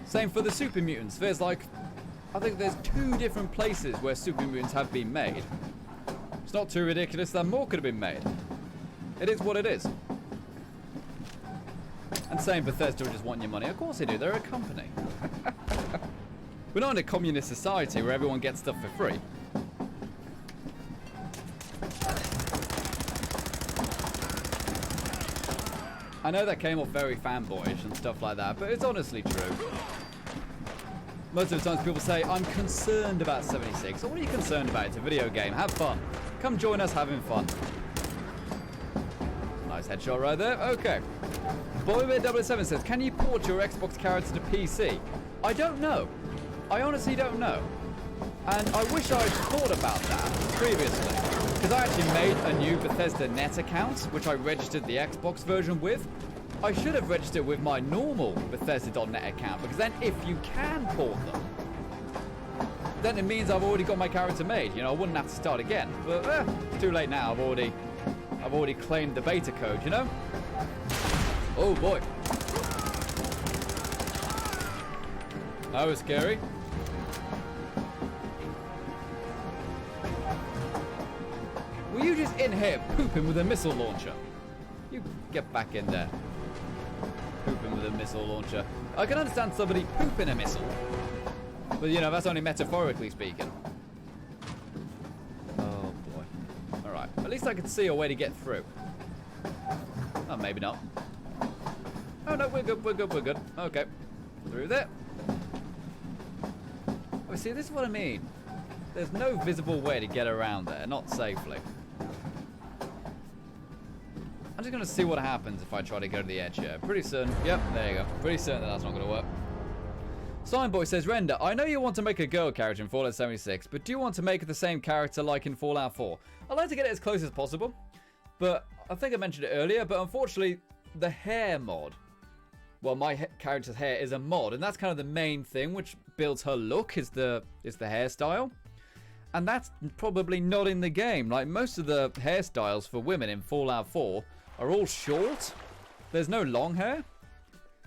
Same for the super mutants. There's like, I think there's 2 different places where super mutants have been made. It's not too ridiculous that more could have been made. It is what it is. And same Bethesda just want your money. Of course they do. They're a company. We're not in a communist society where everyone gets stuff for free. I know that came off very fanboyish and stuff like that, but it's honestly true. Most of the times people say, I'm concerned about 76. So what are you concerned about? It's a video game. Have fun. Come join us having fun. Nice headshot right there. Okay. Boybear007 says, can you port your Xbox character to PC? I don't know. I honestly don't know. And I wish I'd thought about that previously. Because I actually made a new Bethesda Net account, which I registered the Xbox version with. I should have registered with my normal Bethesda.net account, because then if you can port them, then it means I've already got my character made. You know, I wouldn't have to start again. But it's too late now. I've already claimed the beta code, you know? Oh boy. That was scary. Were you just in here pooping with a missile launcher? You get back in there. Pooping with a missile launcher. I can understand somebody pooping a missile. But, you know, that's only metaphorically speaking. Oh, boy. Alright. At least I could see a way to get through. Oh, maybe not. Oh, no, we're good, we're good, we're good. Okay. Through there. Oh, see, this is what I mean. There's no visible way to get around there, not safely. I'm just going to see what happens if I try to go to the edge here. Pretty certain. Yep, there you go. Pretty certain that's not going to work. Signboy says, Render, I know you want to make a girl character in Fallout 76, but do you want to make it the same character like in Fallout 4? I'd like to get it as close as possible, but I think I mentioned it earlier, but unfortunately, the hair mod, well, my character's hair is a mod, and that's kind of the main thing which builds her look, is the hairstyle. And that's probably not in the game. Like, most of the hairstyles for women in Fallout 4 are all short. There's no long hair.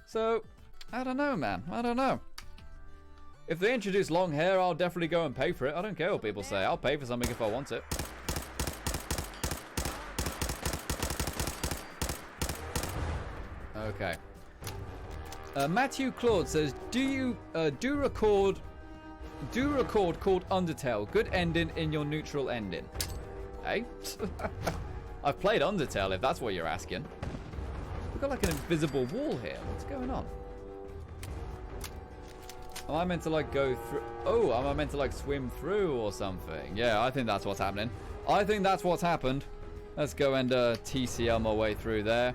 So, I don't know, man. I don't know. If they introduce long hair, I'll definitely go and pay for it. I don't care what people say. I'll pay for something if I want it. Okay. Matthew Claude says, do record called Undertale. Good ending in your neutral ending. Hey? I've played Undertale, if that's what you're asking. We've got like an invisible wall here. What's going on? Am I meant to like go through? Oh, am I meant to like swim through or something? Yeah, I think that's what's happening. I think that's what's happened. Let's go and TCL my way through there.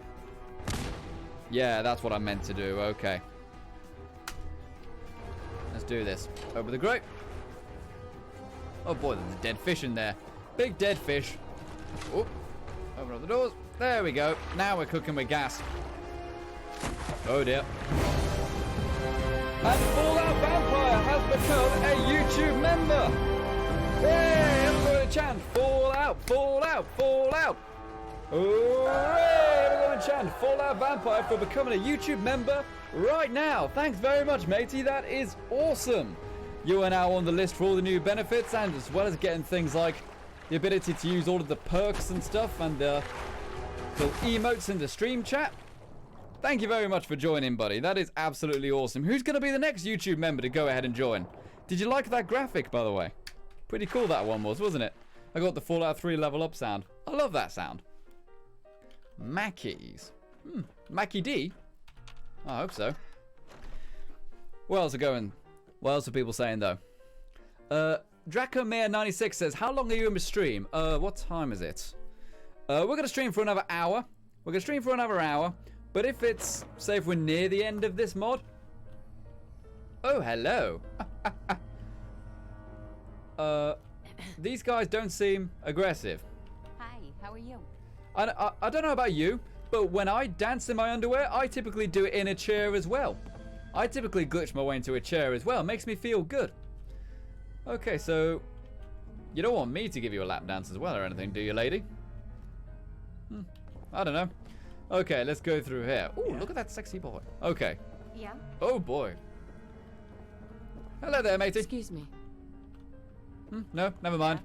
Yeah, that's what I meant to do. Okay. Let's do this. Over the grate. Oh boy, there's a dead fish in there. Big dead fish. Oh, open up the doors. There we go. Now we're cooking with gas. Oh dear. And Fallout Vampire has become a YouTube member. Hey, everybody chant Fallout, Fallout, Fallout. Hooray! Everyone chant Fallout Vampire for becoming a YouTube member right now. Thanks very much, matey. That is awesome. You are now on the list for all the new benefits, and as well as getting things like the ability to use all of the perks and stuff and the little emotes in the stream chat. Thank you very much for joining, buddy. That is absolutely awesome. Who's going to be the next YouTube member to go ahead and join? Did you like that graphic, by the way? Pretty cool that one was, wasn't it? I got the Fallout 3 level up sound. I love that sound. Mackies. Mackie D? I hope so. What else are going? What else are people saying, though? Dracomare96 says, how long are you in the stream? What time is it? We're going to stream for another hour. We're going to stream for another hour. But if it's, say if we're near the end of this mod. Oh, hello. These guys don't seem aggressive. Hi, how are you? I don't know about you, but when I dance in my underwear, I typically do it in a chair as well. I typically glitch my way into a chair as well. It makes me feel good. Okay, so you don't want me to give you a lap dance as well or anything, do you, lady? I don't know. Okay, let's go through here. Ooh, look at that sexy boy. Okay. Yeah? Oh, boy. Hello there, matey. Excuse me. No, never mind.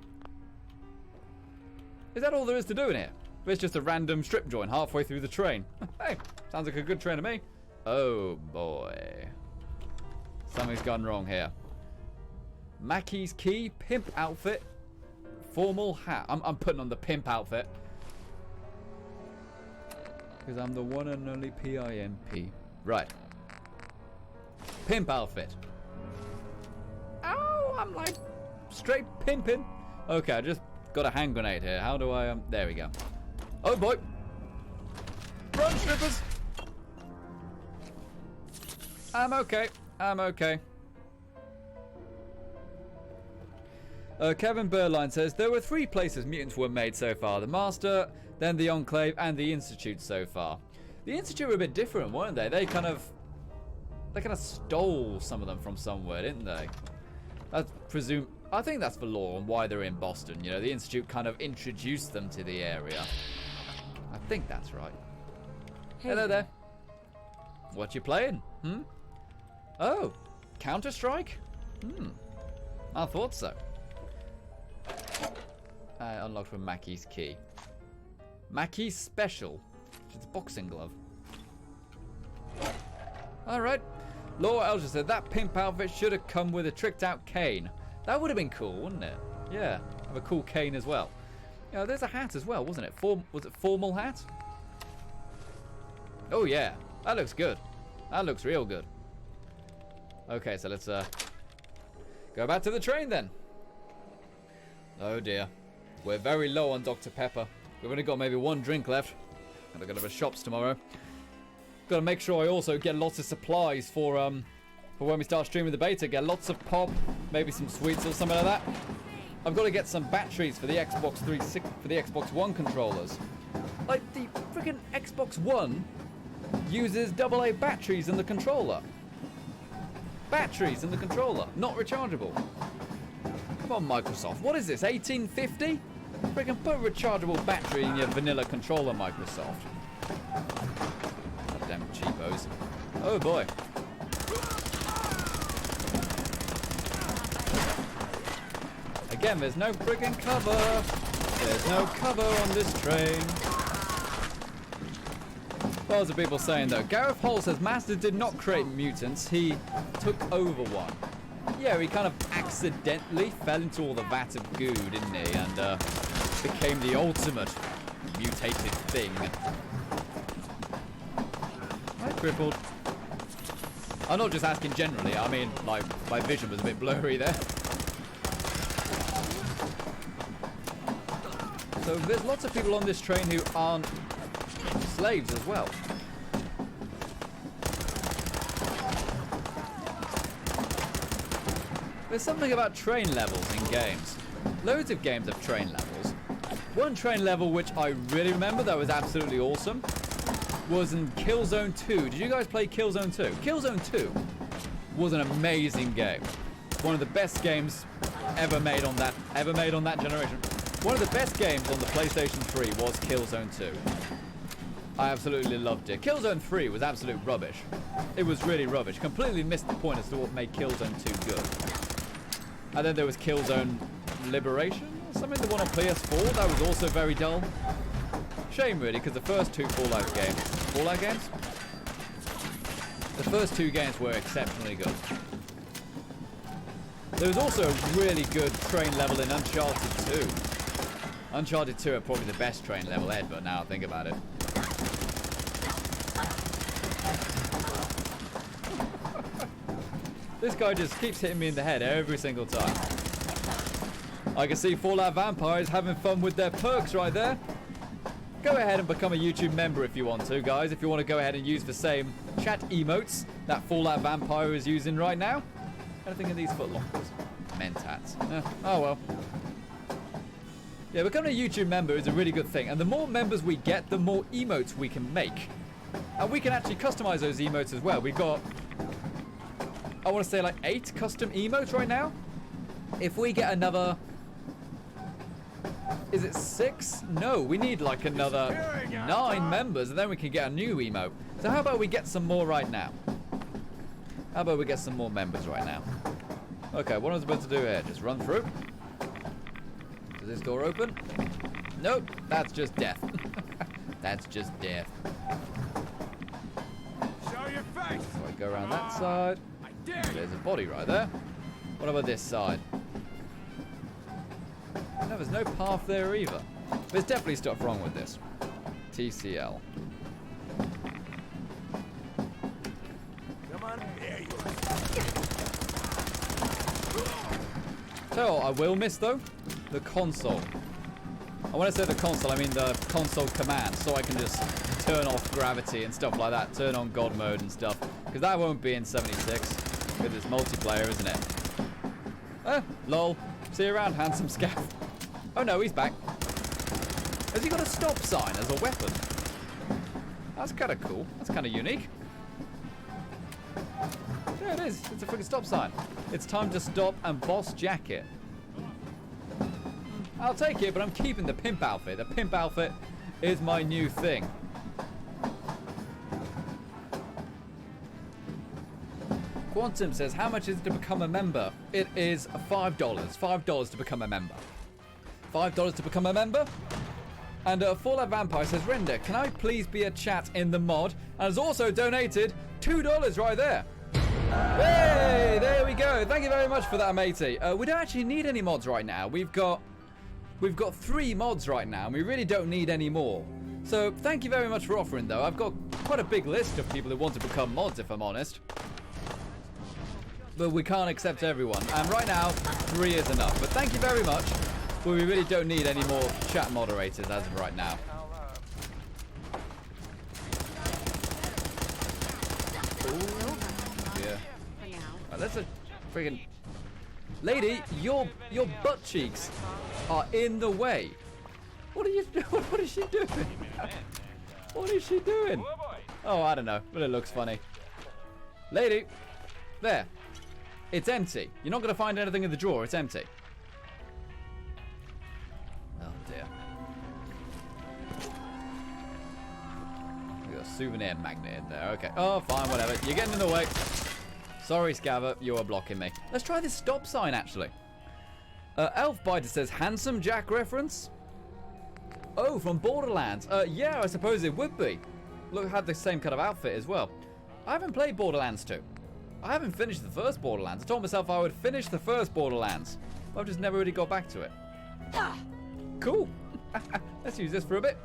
Is that all there is to do in here? It's just a random strip joint halfway through the train. Hey, sounds like a good train to me. Oh, boy. Something's gone wrong here. Mackie's key, pimp outfit, formal hat. I'm putting on the pimp outfit. Because I'm the one and only PIMP. Right. Pimp outfit. Oh, I'm like straight pimping. Okay, I just got a hand grenade here. How do I, there we go. Oh boy. Run, strippers. I'm okay. I'm okay. Kevin Burline says, there were 3 places mutants were made so far. The Master, then the Enclave, and the Institute so far. The Institute were a bit different, weren't they? They kind of stole some of them from somewhere, didn't they? I think that's the law and why they're in Boston. You know, the Institute kind of introduced them to the area. I think that's right. Hey. Hello there. What you playing? Oh, Counter-Strike? I thought so. Unlocked from Mackie's key. Mackie's special. It's a boxing glove. Alright. Laura Elger said that pimp outfit should have come with a tricked out cane. That would have been cool, wouldn't it? Yeah. Have a cool cane as well. You know, there's a hat as well, wasn't it? Was it formal hat? Oh yeah. That looks good. That looks real good. Okay, so let's go back to the train then. Oh dear. We're very low on Dr. Pepper. We've only got maybe 1 drink left. Gotta go to the shops tomorrow. Gotta make sure I also get lots of supplies for when we start streaming the beta. Get lots of pop, maybe some sweets or something like that. I've got to get some batteries for the Xbox 360, for the Xbox One controllers. Like the freaking Xbox One uses AA batteries in the controller. Batteries in the controller, not rechargeable. Come on, Microsoft. What is this, 1850? Freaking put a rechargeable battery in your vanilla controller, Microsoft. Damn cheapos. Oh boy. Again, there's no friggin' cover. There's no cover on this train. Lots of people saying though. Gareth Hole says Master did not create mutants. He took over one. Yeah, he kind of accidentally fell into all the vat of goo, didn't he? And became the ultimate mutated thing. I crippled. I'm not just asking generally. I mean, like, my vision was a bit blurry there. So there's lots of people on this train who aren't slaves as well. There's something about train levels in games. Loads of games have train levels. One train level which I really remember that was absolutely awesome was in Killzone 2. Did you guys play Killzone 2? Killzone 2 was an amazing game. One of the best games ever made on that generation. One of the best games on the PlayStation 3 was Killzone 2. I absolutely loved it. Killzone 3 was absolute rubbish. It was really rubbish. Completely missed the point as to what made Killzone 2 good. And then there was Killzone Liberation or Something the one on PS4 that was also very dull. Shame really, because the first two Fallout games, the first two games were exceptionally good. There was also a really good train level in Uncharted 2. Uncharted 2 are probably the best train level ever, now I think about it. This guy just keeps hitting me in the head every single time. I can see Fallout Vampires having fun with their perks right there. Go ahead and become a YouTube member if you want to, guys. If you want to go ahead and use the same chat emotes that Fallout Vampire is using right now. Anything in these footlockers? Mentats. Oh well. Yeah, becoming a YouTube member is a really good thing. And the more members we get, the more emotes we can make. And we can actually customize those emotes as well. We've got, I want to say like 8 custom emotes right now. If we get another... Is it 6? No, we need like another 9 members and then we can get a new emote. So how about we get some more right now? How about we get some more members right now? Okay, what am I supposed to do here? Just run through? Does this door open? Nope, that's just death. That's just death. Show your face. So I go around that side. There's a body right there. What about this side? No, there's no path there either. There's definitely stuff wrong with this. TCL. Come on, there you are. Tell you what I will miss though, the console. And when I say the console, I mean the console command, so I can just turn off gravity and stuff like that, turn on God mode and stuff, because that won't be in 76, because it's multiplayer, isn't it? Lol. See you around, handsome scav. Oh no, he's back. Has he got a stop sign as a weapon? That's kind of cool. That's kind of unique. Yeah, it is. It's a freaking stop sign. It's time to stop and boss jacket. I'll take it, but I'm keeping the pimp outfit. The pimp outfit is my new thing. Quantum says, how much is it to become a member? It is $5. $5 to become a member. $5 to become a member. And Fallout Vampire says, Render, can I please be a chat in the mod? And has also donated $2 right there. Hey, there we go. Thank you very much for that, matey. We don't actually need any mods right now. We've got 3 mods right now, and we really don't need any more. So thank you very much for offering, though. I've got quite a big list of people who want to become mods, if I'm honest. But we can't accept everyone. And right now, 3 is enough. But thank you very much. But we really don't need any more chat moderators as of right now. Ooh. Yeah. Right, that's a friggin' lady. Your butt cheeks are in the way. What are you doing? What is she doing? What is she doing? Oh, I don't know, but it looks funny. Lady, there. It's empty. You're not going to find anything in the drawer. It's empty. Oh, dear. We got a souvenir magnet in there. Okay. Oh, fine. Whatever. You're getting in the way. Sorry, Scabber. You are blocking me. Let's try this stop sign, actually. Elfbiter says, handsome Jack reference? Oh, from Borderlands. Yeah, I suppose it would be. Look, had the same kind of outfit as well. I haven't played Borderlands 2. I haven't finished the first Borderlands. I told myself I would finish the first Borderlands, but I've just never really got back to it. Cool. Let's use this for a bit.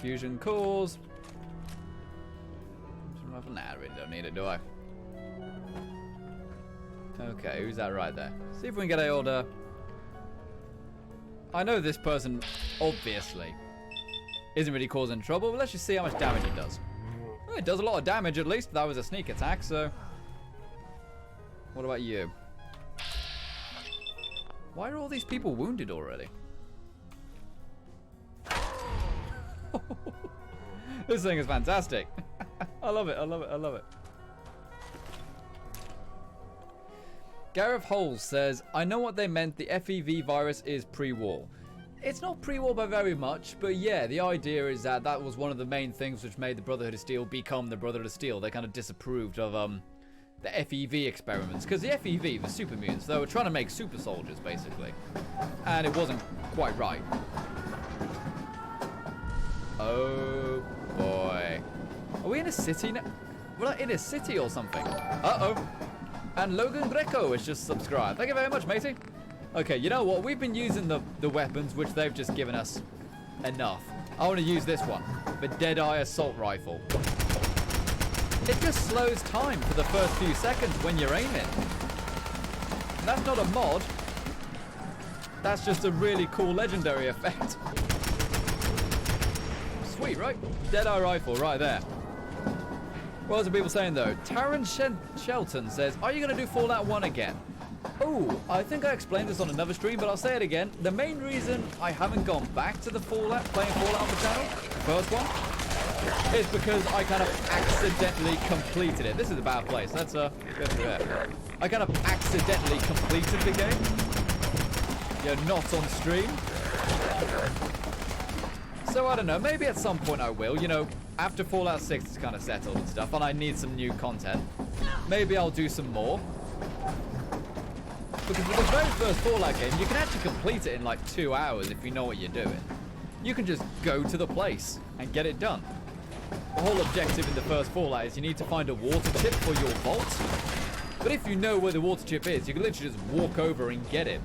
Fusion cores. Nah, I really don't need it, do I? Okay, who's that right there? See if we can get a order. I know this person, obviously, isn't really causing trouble, but let's just see how much damage it does. Well, it does a lot of damage, at least. That was a sneak attack, so... What about you? Why are all these people wounded already? This thing is fantastic. I love it, I love it, I love it. Gareth Hole says, I know what they meant. The FEV virus is pre-war. It's not pre-war by very much, but yeah, the idea is that that was one of the main things which made the Brotherhood of Steel become the Brotherhood of Steel. They kind of disapproved of the FEV experiments. Because the FEV, the super mutants, they were trying to make super soldiers, basically. And it wasn't quite right. Oh, boy. Are we in a city now? We're like in a city or something. Uh-oh. And Logan Greco has just subscribed. Thank you very much, matey. Okay, you know what? We've been using the weapons, which they've just given us enough. I want to use this one. The Deadeye Assault Rifle. It just slows time for the first few seconds when you're aiming. And that's not a mod. That's just a really cool legendary effect. Sweet, right? Deadeye Rifle right there. What else are people saying, though? Taron Shelton says, are you going to do Fallout 1 again? Oh, I think I explained this on another stream, but I'll say it again. The main reason I haven't gone back to the playing Fallout on the channel, first one, is because I kind of accidentally completed it. This is a bad place. Let's go through it. I kind of accidentally completed the game. You're not on stream. So I don't know, maybe at some point I will, you know, after Fallout 6 is kind of settled and stuff, and I need some new content. Maybe I'll do some more. Because with the very first Fallout game, you can actually complete it in like 2 hours if you know what you're doing. You can just go to the place and get it done. The whole objective in the first Fallout is you need to find a water chip for your vault. But if you know where the water chip is, you can literally just walk over and get it.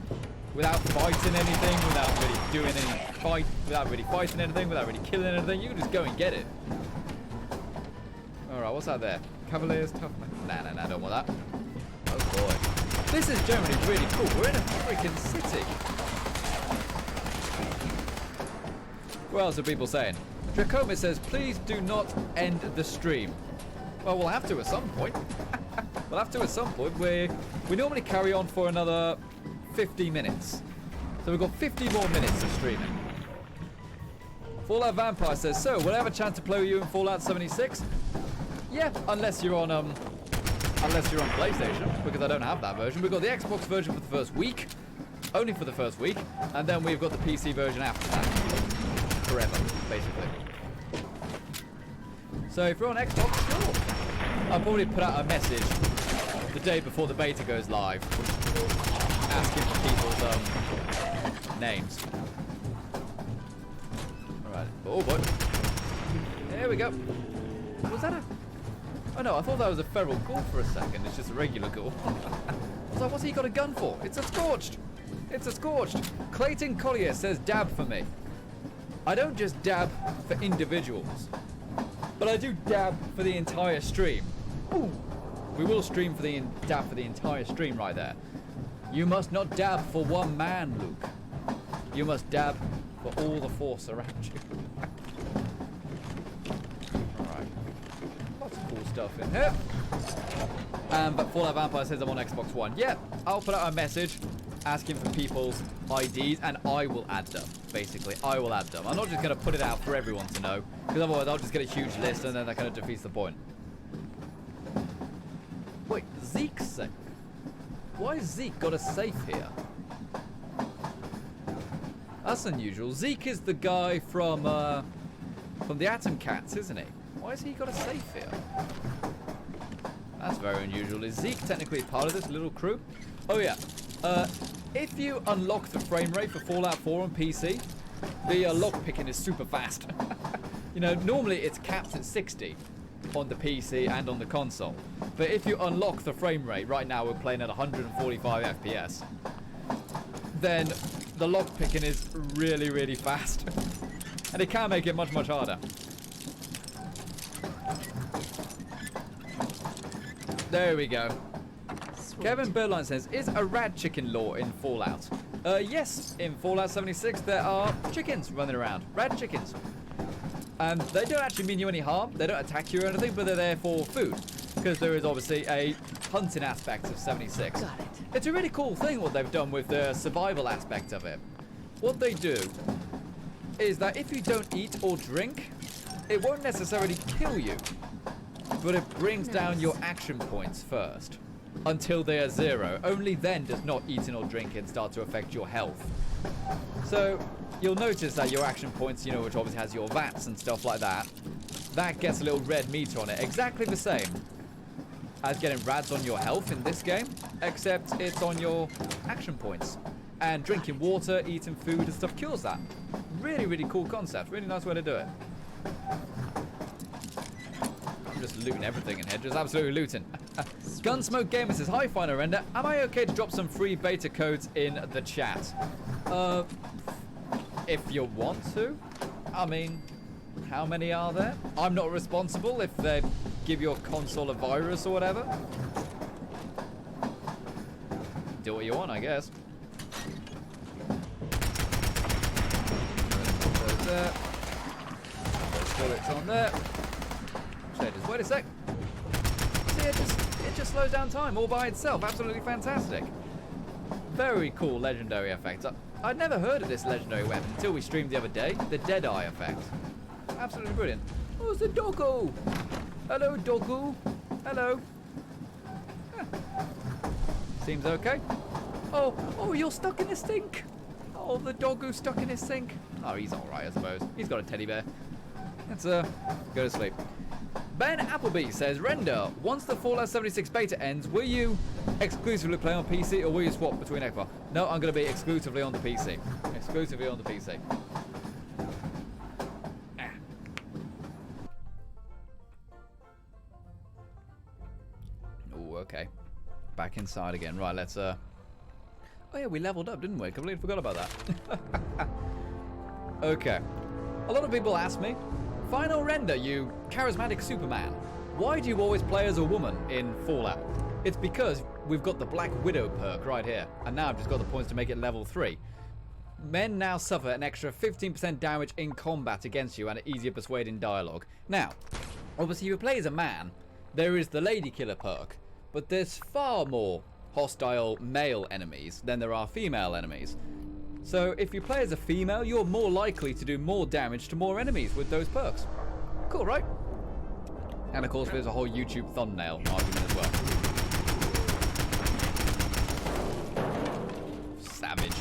Without fighting anything, without really doing any without really fighting anything, without really killing anything, you can just go and get it. Alright, what's that there? Cavaliers, tough man. Nah, don't want that. Oh boy. This is generally really cool. We're in a freaking city. What else are people saying? Takamei says, please do not end the stream. Well, we'll have to at some point. We'll have to at some point. We normally carry on for another 50 minutes. So we've got 50 more minutes of streaming. Fallout Vampire says, so, will I have a chance to play with you in Fallout 76? Yeah, unless you're on PlayStation, because I don't have that version. We've got the Xbox version for the first week, only for the first week, and then we've got the PC version after that. Forever, basically. So if you're on Xbox, sure. I'll probably put out a message the day before the beta goes live, asking for people's names. Alright. Oh boy. There we go. Was that a... Oh no, I thought that was a feral ghoul for a second. It's just a regular ghoul. I was like, what's he got a gun for? It's a scorched. It's a scorched. Clayton Collier says dab for me. I don't just dab for individuals, but I do dab for the entire stream. Ooh. We will stream for the dab for the entire stream right there. You must not dab for one man, Luke. You must dab for all the force around you. Alright. Lots of cool stuff in here. But Fallout Vampire says I'm on Xbox One. Yeah, I'll put out a message asking for people's IDs and I will add them. Basically, I will add them. I'm not just going to put it out for everyone to know, because otherwise I'll just get a huge list and then that kind of defeats the point. Wait, Zeke's safe? Why has Zeke got a safe here? That's unusual. Zeke is the guy from the Atom Cats, isn't he? Why has he got a safe here? That's very unusual. Is Zeke technically part of this little crew? Oh yeah. If you unlock the frame rate for Fallout 4 on PC, the lock picking is super fast. You know, normally it's capped at 60 on the PC and on the console. But if you unlock the frame rate, right now we're playing at 145 FPS, then the lock picking is really, really fast. And it can make it much, much harder. There we go. Sweet. Kevin Birdline says, is a rad chicken law in Fallout? Yes, in Fallout 76 there are chickens running around. Rad chickens. And they don't actually mean you any harm. They don't attack you or anything, but they're there for food. Because there is obviously a hunting aspect of 76. Got it. It's a really cool thing what they've done with the survival aspect of it. What they do is that if you don't eat or drink, it won't necessarily kill you. But it brings down your action points first. Until they are 0. Only then does not eating or drinking start to affect your health. So you'll notice that your action points, you know, which obviously has your VATs and stuff like that, that gets a little red meter on it. Exactly the same as getting rads on your health in this game, except it's on your action points. And drinking water, eating food and stuff kills that. Really, really cool concept. Really nice way to do it. I'm just looting everything in here. Just absolutely looting. Gunsmoke Gamer says, hi, Final Render. Am I okay to drop some free beta codes in the chat? If you want to. I mean, how many are there? I'm not responsible if they give your console a virus or whatever. Do what you want, I guess. There's there. Those bullets on there. Just wait a sec. See, it just slows down time all by itself. Absolutely fantastic. Very cool legendary effect. I'd never heard of this legendary weapon until we streamed the other day. The Deadeye effect. Absolutely brilliant. Oh, it's a doggo. Hello, doggo. Hello. Huh. Seems okay. Oh, you're stuck in a sink. Oh, the doggo's stuck in his sink. Oh, he's alright, I suppose. He's got a teddy bear. Let's go to sleep. Ben Appleby says, Render, once the Fallout 76 beta ends, will you exclusively play on PC or will you swap between Xbox? No, I'm going to be exclusively on the PC. Exclusively on the PC. Oh, okay. Back inside again. Right, let's Oh yeah, we leveled up, didn't we? Completely forgot about that. Okay. A lot of people ask me, Final Render, you charismatic Superman, why do you always play as a woman in Fallout? It's because we've got the Black Widow perk right here, and now I've just got the points to make it level 3. Men now suffer an extra 15% damage in combat against you and easier persuading dialogue. Now, obviously if you play as a man, there is the Lady Killer perk, but there's far more hostile male enemies than there are female enemies. So if you play as a female, you're more likely to do more damage to more enemies with those perks. Cool, right? And of course there's a whole YouTube thumbnail argument as well. Savage.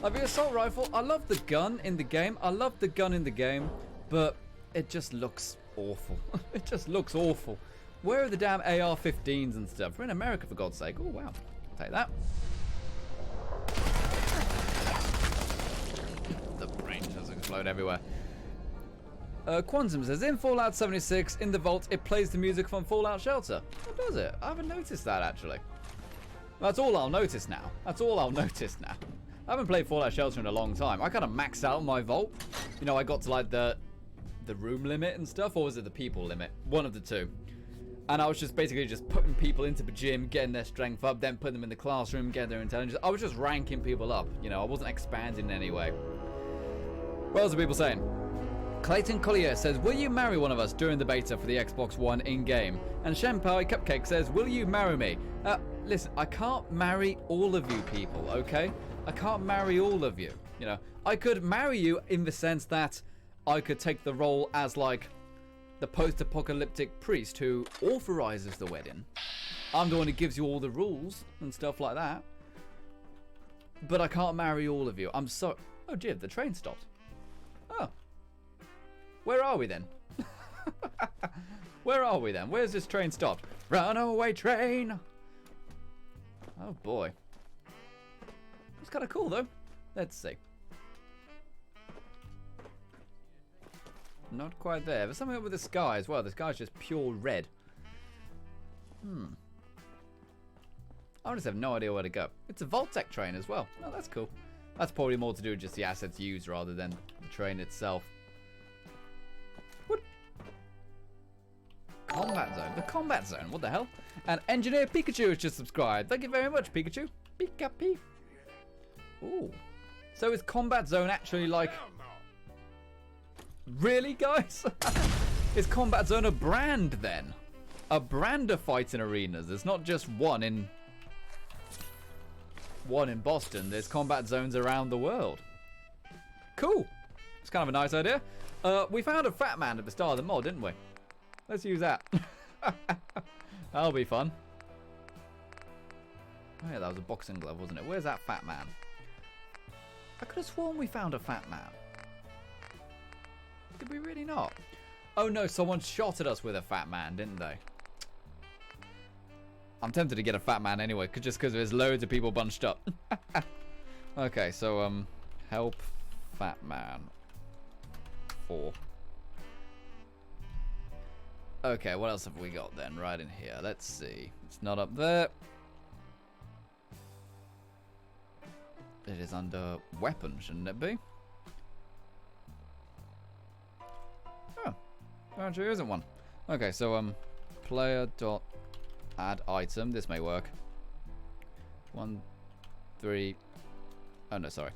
The assault rifle, I love the gun in the game. But it just looks awful. It just looks awful. Where are the damn AR-15s and stuff? We're in America, for God's sake. Oh, wow. I'll take that. The brain just explode everywhere. Quantum says, in Fallout 76, in the vault, it plays the music from Fallout Shelter. What does it? I haven't noticed that, actually. That's all I'll notice now. That's all I'll notice now. I haven't played Fallout Shelter in a long time. I kind of maxed out my vault. You know, I got to, like, the room limit and stuff, or was it the people limit? One of the two. And I was just basically just putting people into the gym, getting their strength up, then putting them in the classroom, getting their intelligence. I was just ranking people up. You know, I wasn't expanding in any way. What else are people saying? Clayton Collier says, will you marry one of us during the beta for the Xbox One in-game? And Shampai Cupcake says, will you marry me? Listen, I can't marry all of you people, okay? I can't marry all of you. You know, I could marry you in the sense that I could take the role as, like, the post-apocalyptic priest who authorizes the wedding. I'm the one who gives you all the rules and stuff like that. But I can't marry all of you. I'm so... Oh, Jib, the train stopped. Oh. Where are we then? Where are we then? Where's this train stopped? Runaway train! Oh, boy. It's kind of cool, though. Let's see. Not quite there. There's something up with the sky as well. The sky's just pure red. I just have no idea where to go. It's a Voltec train as well. Oh, that's cool. That's probably more to do with just the assets used rather than the train itself. What? Combat zone. The combat zone. What the hell? And Engineer Pikachu has just subscribed. Thank you very much, Pikachu. Pika-Pee. Ooh. So is combat zone actually like... Really, guys? Is Combat Zone a brand, then? A brand of fighting arenas. There's not just one in Boston. There's combat zones around the world. Cool. It's kind of a nice idea. We found a fat man at the start of the mod, didn't we? Let's use that. That'll be fun. Oh, yeah, that was a boxing glove, wasn't it? Where's that fat man? I could have sworn we found a fat man. Did we really not? Oh no, someone shot at us with a fat man, didn't they? I'm tempted to get a fat man anyway, just because there's loads of people bunched up. Okay, so, help fat man. 4. Okay, what else have we got then? Right in here. Let's see. It's not up there. It is under weapon, shouldn't it be? Oh, there actually isn't one. Okay, so, player dot add item. This may work. 1, 3. Oh no, sorry.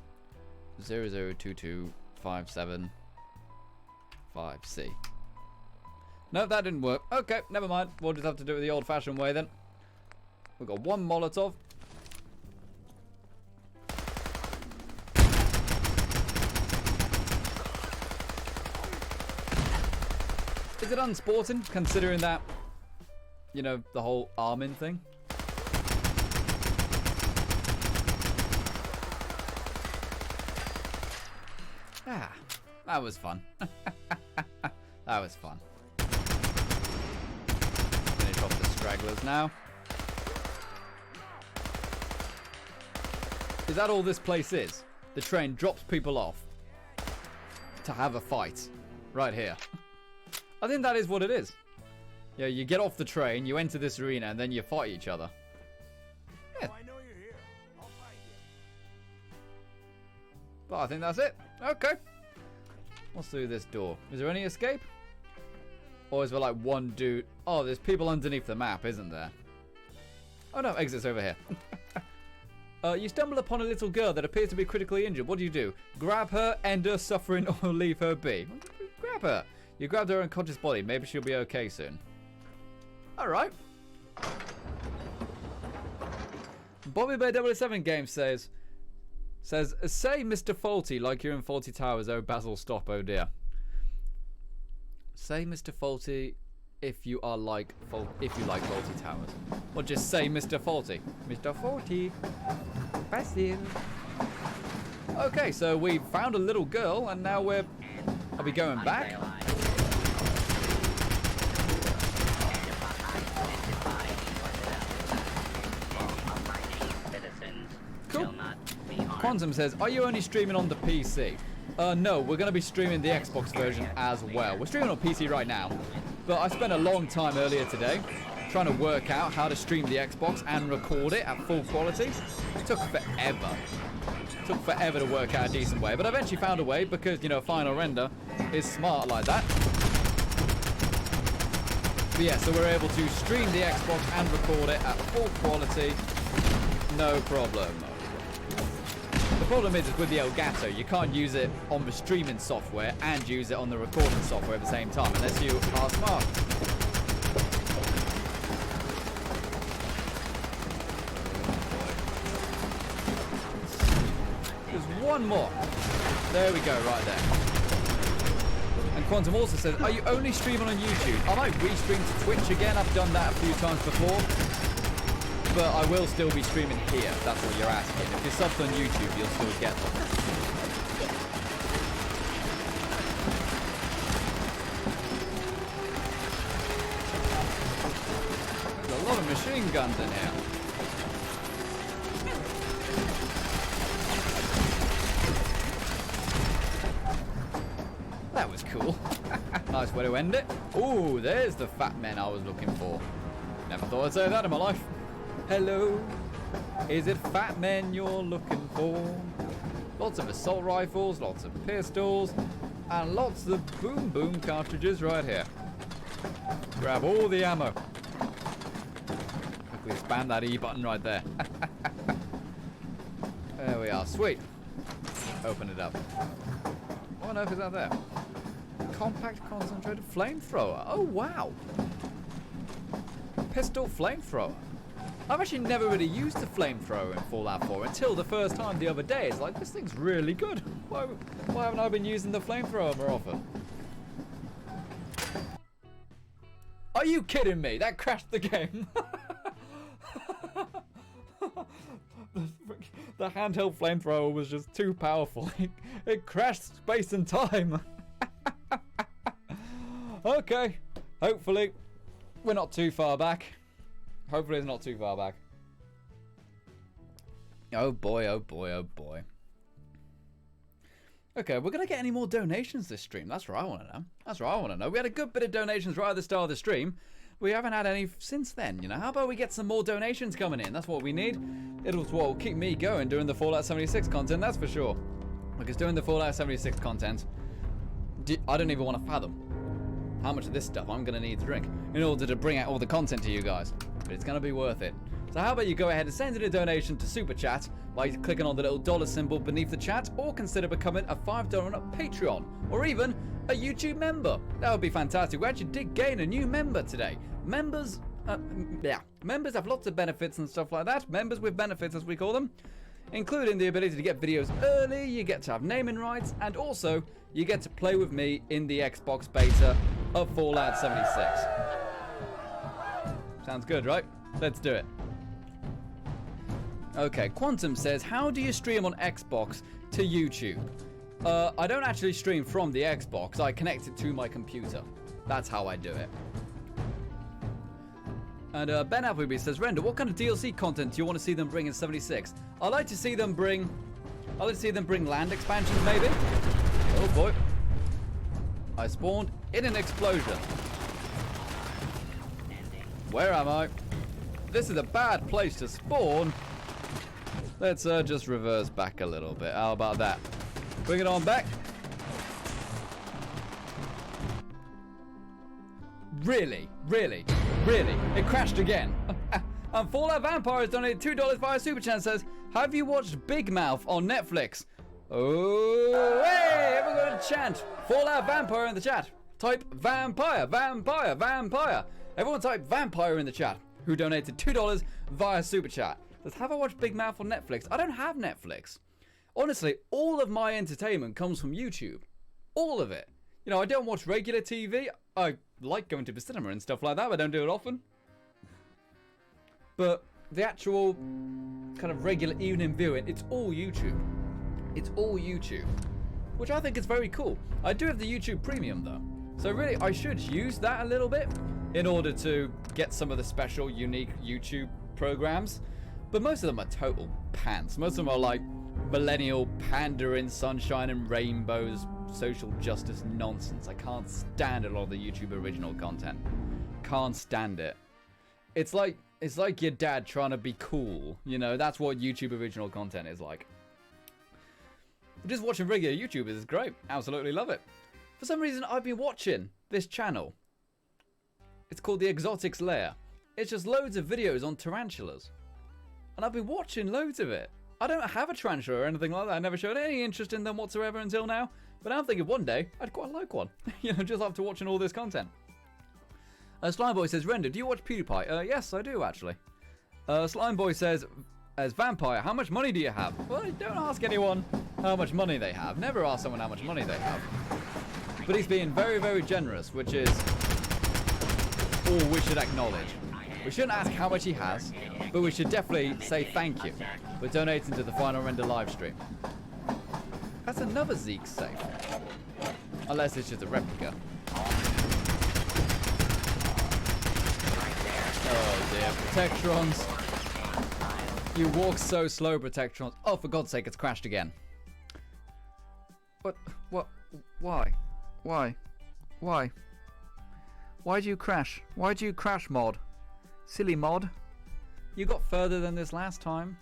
002257 5C. No, that didn't work. Okay, never mind. We'll just have to do it the old-fashioned way then. We've got 1 Molotov. Is it unsporting, considering that, you know, the whole arming thing? Ah, that was fun. That was fun. Finish off the stragglers now. Is that all this place is? The train drops people off to have a fight right here. I think that is what it is. Yeah, you get off the train, you enter this arena, and then you fight each other. Yeah. Oh, I know you're here. I'll find you. But I think that's it. Okay. What's through this door? Is there any escape? Or is there like one dude? Oh, there's people underneath the map, isn't there? Oh no, exit's over here. You stumble upon a little girl that appears to be critically injured. What do? Grab her, end her suffering, or leave her be? Grab her. You grabbed her unconscious body. Maybe she'll be okay soon. Alright. Bobby Bear 007 game says, say Mr. Faulty like you're in Faulty Towers. Oh, Basil, stop. Oh, dear. Say Mr. Faulty if you like Faulty Towers. Or just say Mr. Faulty. Mr. Faulty. Basil. Okay, so we found a little girl, and now are we going back? Cool. Quantum says, are you only streaming on the PC? No, we're going to be streaming the Xbox version as well. We're streaming on PC right now, but I spent a long time earlier today trying to work out how to stream the Xbox and record it at full quality. It took forever. It took forever to work out a decent way, but I eventually found a way because, you know, Final Render is smart like that. But yeah, so we're able to stream the Xbox and record it at full quality. No problem. The problem is with the Elgato, you can't use it on the streaming software and use it on the recording software at the same time, unless you are smart. There's one more. There we go, right there. And Quantum also says, are you only streaming on YouTube? I might restream to Twitch again. I've done that a few times before. But I will still be streaming here, if that's what you're asking. If you're subbed on YouTube, you'll still get them. There's a lot of machine guns in here. That was cool. Nice way to end it. Ooh, there's the fat men I was looking for. Never thought I'd say that in my life. Hello, is it fat men you're looking for? Lots of assault rifles, lots of pistols, and lots of boom boom cartridges right here. Grab all the ammo. Quickly spam that E button right there. There we are, sweet. Open it up. What on earth is that there? Compact concentrated flamethrower. Oh wow. Pistol flamethrower. I've actually never really used the flamethrower in Fallout 4 until the first time the other day. It's like, this thing's really good. Why haven't I been using the flamethrower more often? Are you kidding me? That crashed the game. The handheld flamethrower was just too powerful. It crashed space and time. Okay. Hopefully, we're not too far back. Hopefully, it's not too far back. Oh boy, oh boy, oh boy. Okay, we're going to get any more donations this stream. That's what I want to know. That's what I want to know. We had a good bit of donations right at the start of the stream. We haven't had any since then, you know. How about we get some more donations coming in? That's what we need. It'll what will keep me going during the Fallout 76 content, that's for sure. Because doing the Fallout 76 content, I don't even want to fathom how much of this stuff I'm going to need to drink in order to bring out all the content to you guys. But it's going to be worth it. So how about you go ahead and send in a donation to Super Chat by clicking on the little dollar symbol beneath the chat, or consider becoming a $5 and up Patreon, or even a YouTube member. That would be fantastic. We actually did gain a new member today. Members have lots of benefits and stuff like that. Members with benefits, as we call them, including the ability to get videos early, you get to have naming rights, and also you get to play with me in the Xbox beta of Fallout 76. Sounds good, right? Let's do it. Okay, Quantum says, how do you stream on Xbox to YouTube? I don't actually stream from the Xbox. I connect it to my computer. That's how I do it. And Ben Appleby says, Render, what kind of DLC content do you want to see them bring in 76? I'd like to see them bring land expansions, maybe. Oh boy. I spawned in an explosion. Where am I? This is a bad place to spawn. Let's just reverse back a little bit. How about that? Bring it on back. Really? Really? Really? It crashed again. And Fallout Vampire has donated $2 via Super Chat, says, have you watched Big Mouth on Netflix? Oh, hey! Everyone going to chant Fallout Vampire in the chat. Type vampire, vampire, vampire. Everyone type vampire in the chat, who donated $2 via Super Chat. Says, have I watched Big Mouth on Netflix? I don't have Netflix. Honestly, all of my entertainment comes from YouTube. All of it. You know, I don't watch regular TV. I like going to the cinema and stuff like that, but I don't do it often. But the actual kind of regular evening viewing, it's all YouTube. It's all YouTube. Which I think is very cool. I do have the YouTube Premium though. So really, I should use that a little bit in order to get some of the special, unique YouTube programs. But most of them are total pants. Most of them are like millennial pandering, sunshine and rainbows, social justice nonsense. I can't stand a lot of the YouTube original content. Can't stand it. It's like your dad trying to be cool. You know, that's what YouTube original content is like. Just watching regular YouTubers is great. Absolutely love it. For some reason, I've been watching this channel. It's called The Exotics Lair. It's just loads of videos on tarantulas. And I've been watching loads of it. I don't have a tarantula or anything like that. I never showed any interest in them whatsoever until now. But I'm thinking one day I'd quite like one. You know, just after watching all this content. Slimeboy says, Render, do you watch PewDiePie? Yes, I do actually. Slimeboy says, as Vampire, how much money do you have? Well, don't ask anyone how much money they have. Never ask someone how much money they have. But he's being very, very generous, which is all we should acknowledge. We shouldn't ask how much he has, but we should definitely say thank you for donating to the Final Render live stream. That's another Zeke safe. Unless it's just a replica. Oh dear, Protectrons. You walk so slow, Protectrons. Oh, for God's sake, it's crashed again. What? Why? Why? Why? Why'd you crash? Why'd you crash, mod? Silly mod. You got further than this last time.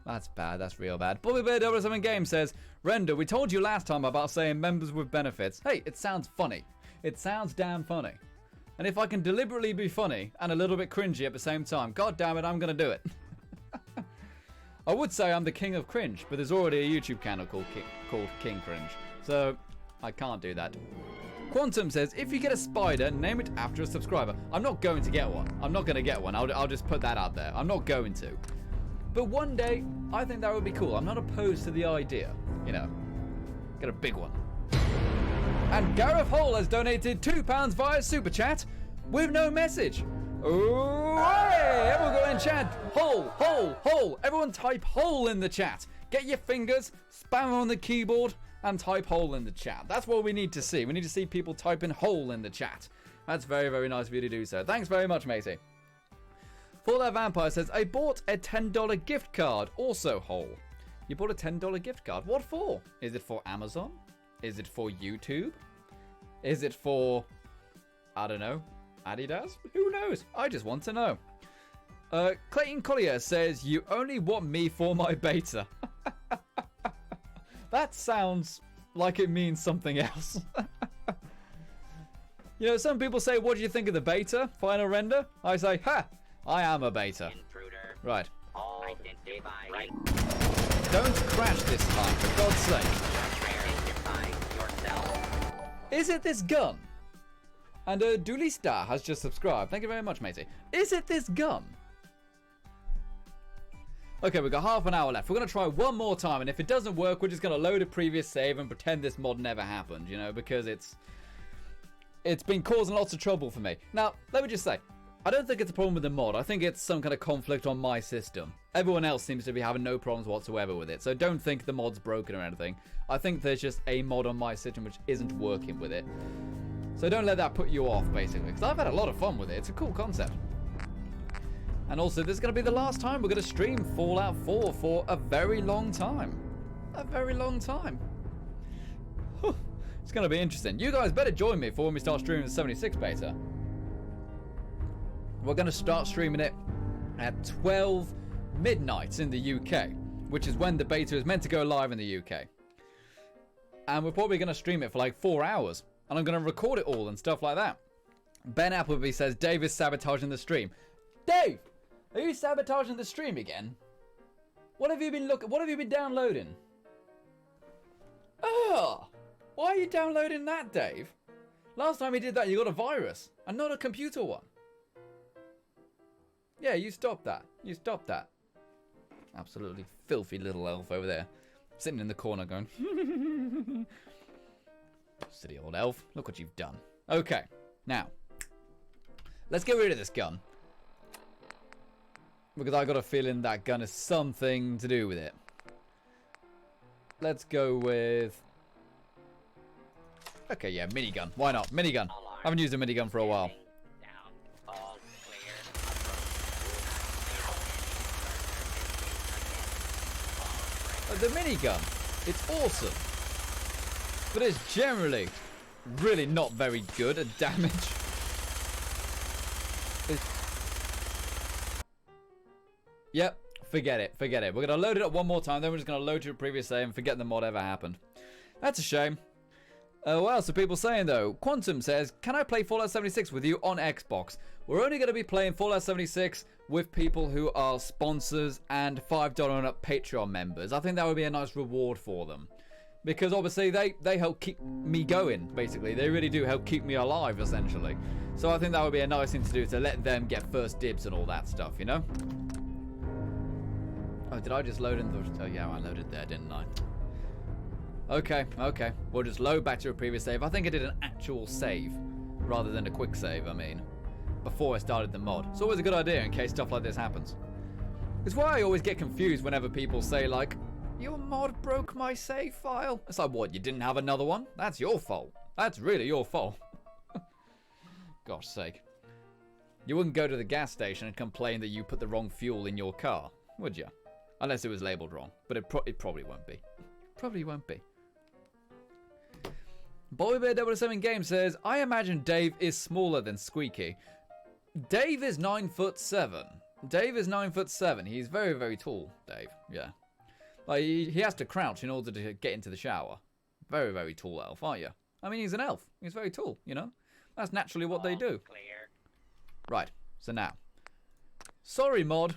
That's bad. That's real bad. Bobby Bear 007 Game says, Render, we told you last time about saying members with benefits. Hey, it sounds funny. It sounds damn funny. And if I can deliberately be funny and a little bit cringy at the same time, god damn it, I'm going to do it. I would say I'm the king of cringe, but there's already a YouTube channel called King Cringe. So, I can't do that. Quantum says, if you get a spider, name it after a subscriber. I'm not going to get one. I'm not going to get one. I'll just put that out there. I'm not going to. But one day, I think that would be cool. I'm not opposed to the idea. You know, get a big one. And Gareth Hole has donated £2 via Super Chat with no message. Oh, hey! Everyone go in chat. Hole, hole, hole. Everyone type hole in the chat. Get your fingers, spam on the keyboard, and type hole in the chat. That's what we need to see. We need to see people typing hole in the chat. That's very, very nice of you to do so. Thanks very much, matey. For that Vampire says, I bought a $10 gift card. Also hole. You bought a $10 gift card. What for? Is it for Amazon? Is it for YouTube? Is it for, I don't know, Adidas? Who knows? I just want to know. Clayton Collier says, you only want me for my beta. That sounds like it means something else. You know, some people say, what do you think of the beta? Final render? I say, ha! I am a beta. Intruder. Right. Right. Don't crash this time, for God's sake. Is it this gun? And Dooley Star has just subscribed. Thank you very much, matey. Is it this gun? Okay, we've got half an hour left. We're going to try one more time, and if it doesn't work, we're just going to load a previous save and pretend this mod never happened, you know, because it's been causing lots of trouble for me. Now, let me just say, I don't think it's a problem with the mod. I think it's some kind of conflict on my system. Everyone else seems to be having no problems whatsoever with it, so don't think the mod's broken or anything. I think there's just a mod on my system which isn't working with it. So don't let that put you off, basically, because I've had a lot of fun with it. It's a cool concept. And also, this is going to be the last time we're going to stream Fallout 4 for a very long time. A very long time. Whew. It's going to be interesting. You guys better join me for when we start streaming the 76 beta. We're going to start streaming it at 12 midnight in the UK, which is when the beta is meant to go live in the UK. And we're probably going to stream it for like 4 hours. And I'm going to record it all and stuff like that. Ben Appleby says, Dave is sabotaging the stream. Dave! Are you sabotaging the stream again? What have you been What have you been downloading? Oh, why are you downloading that, Dave? Last time you did that, you got a virus, and not a computer one. Yeah, you stopped that. You stopped that. Absolutely filthy little elf over there, sitting in the corner going. Silly old elf. Look what you've done. Okay, now let's get rid of this gun. Because I got a feeling that gun has something to do with it. Let's go with... Okay, yeah, minigun. Why not? Minigun. I haven't used a minigun for a while. The minigun. It's awesome. But it's generally really not very good at damage. Yep, forget it, forget it. We're going to load it up one more time, then we're just going to load to a previous save and forget the mod ever happened. That's a shame. What else are people saying, though? Quantum says, can I play Fallout 76 with you on Xbox? We're only going to be playing Fallout 76 with people who are sponsors and $5 and up Patreon members. I think that would be a nice reward for them. Because obviously they help keep me going, basically. They really do help keep me alive, essentially. So I think that would be a nice thing to do, to let them get first dibs and all that stuff, you know? Oh, did I just load in the... Oh, yeah, I loaded there, didn't I? Okay, okay. We'll just load back to a previous save. I think I did an actual save rather than a quick save, I mean, before I started the mod. It's always a good idea in case stuff like this happens. It's why I always get confused whenever people say, like, your mod broke my save file. It's like, what, you didn't have another one? That's your fault. That's really your fault. Gosh sake. You wouldn't go to the gas station and complain that you put the wrong fuel in your car, would you? Unless it was labelled wrong. But it probably won't be. Probably won't be. BobbyBear007 Game says, I imagine Dave is smaller than Squeaky. Dave is 9'7". Dave is 9'7". He's very, very tall, Dave. Yeah. Like, he has to crouch in order to get into the shower. Very, very tall elf, aren't you? I mean, he's an elf. He's very tall, you know? That's naturally what they do. Clear. Right. So now. Sorry, mod.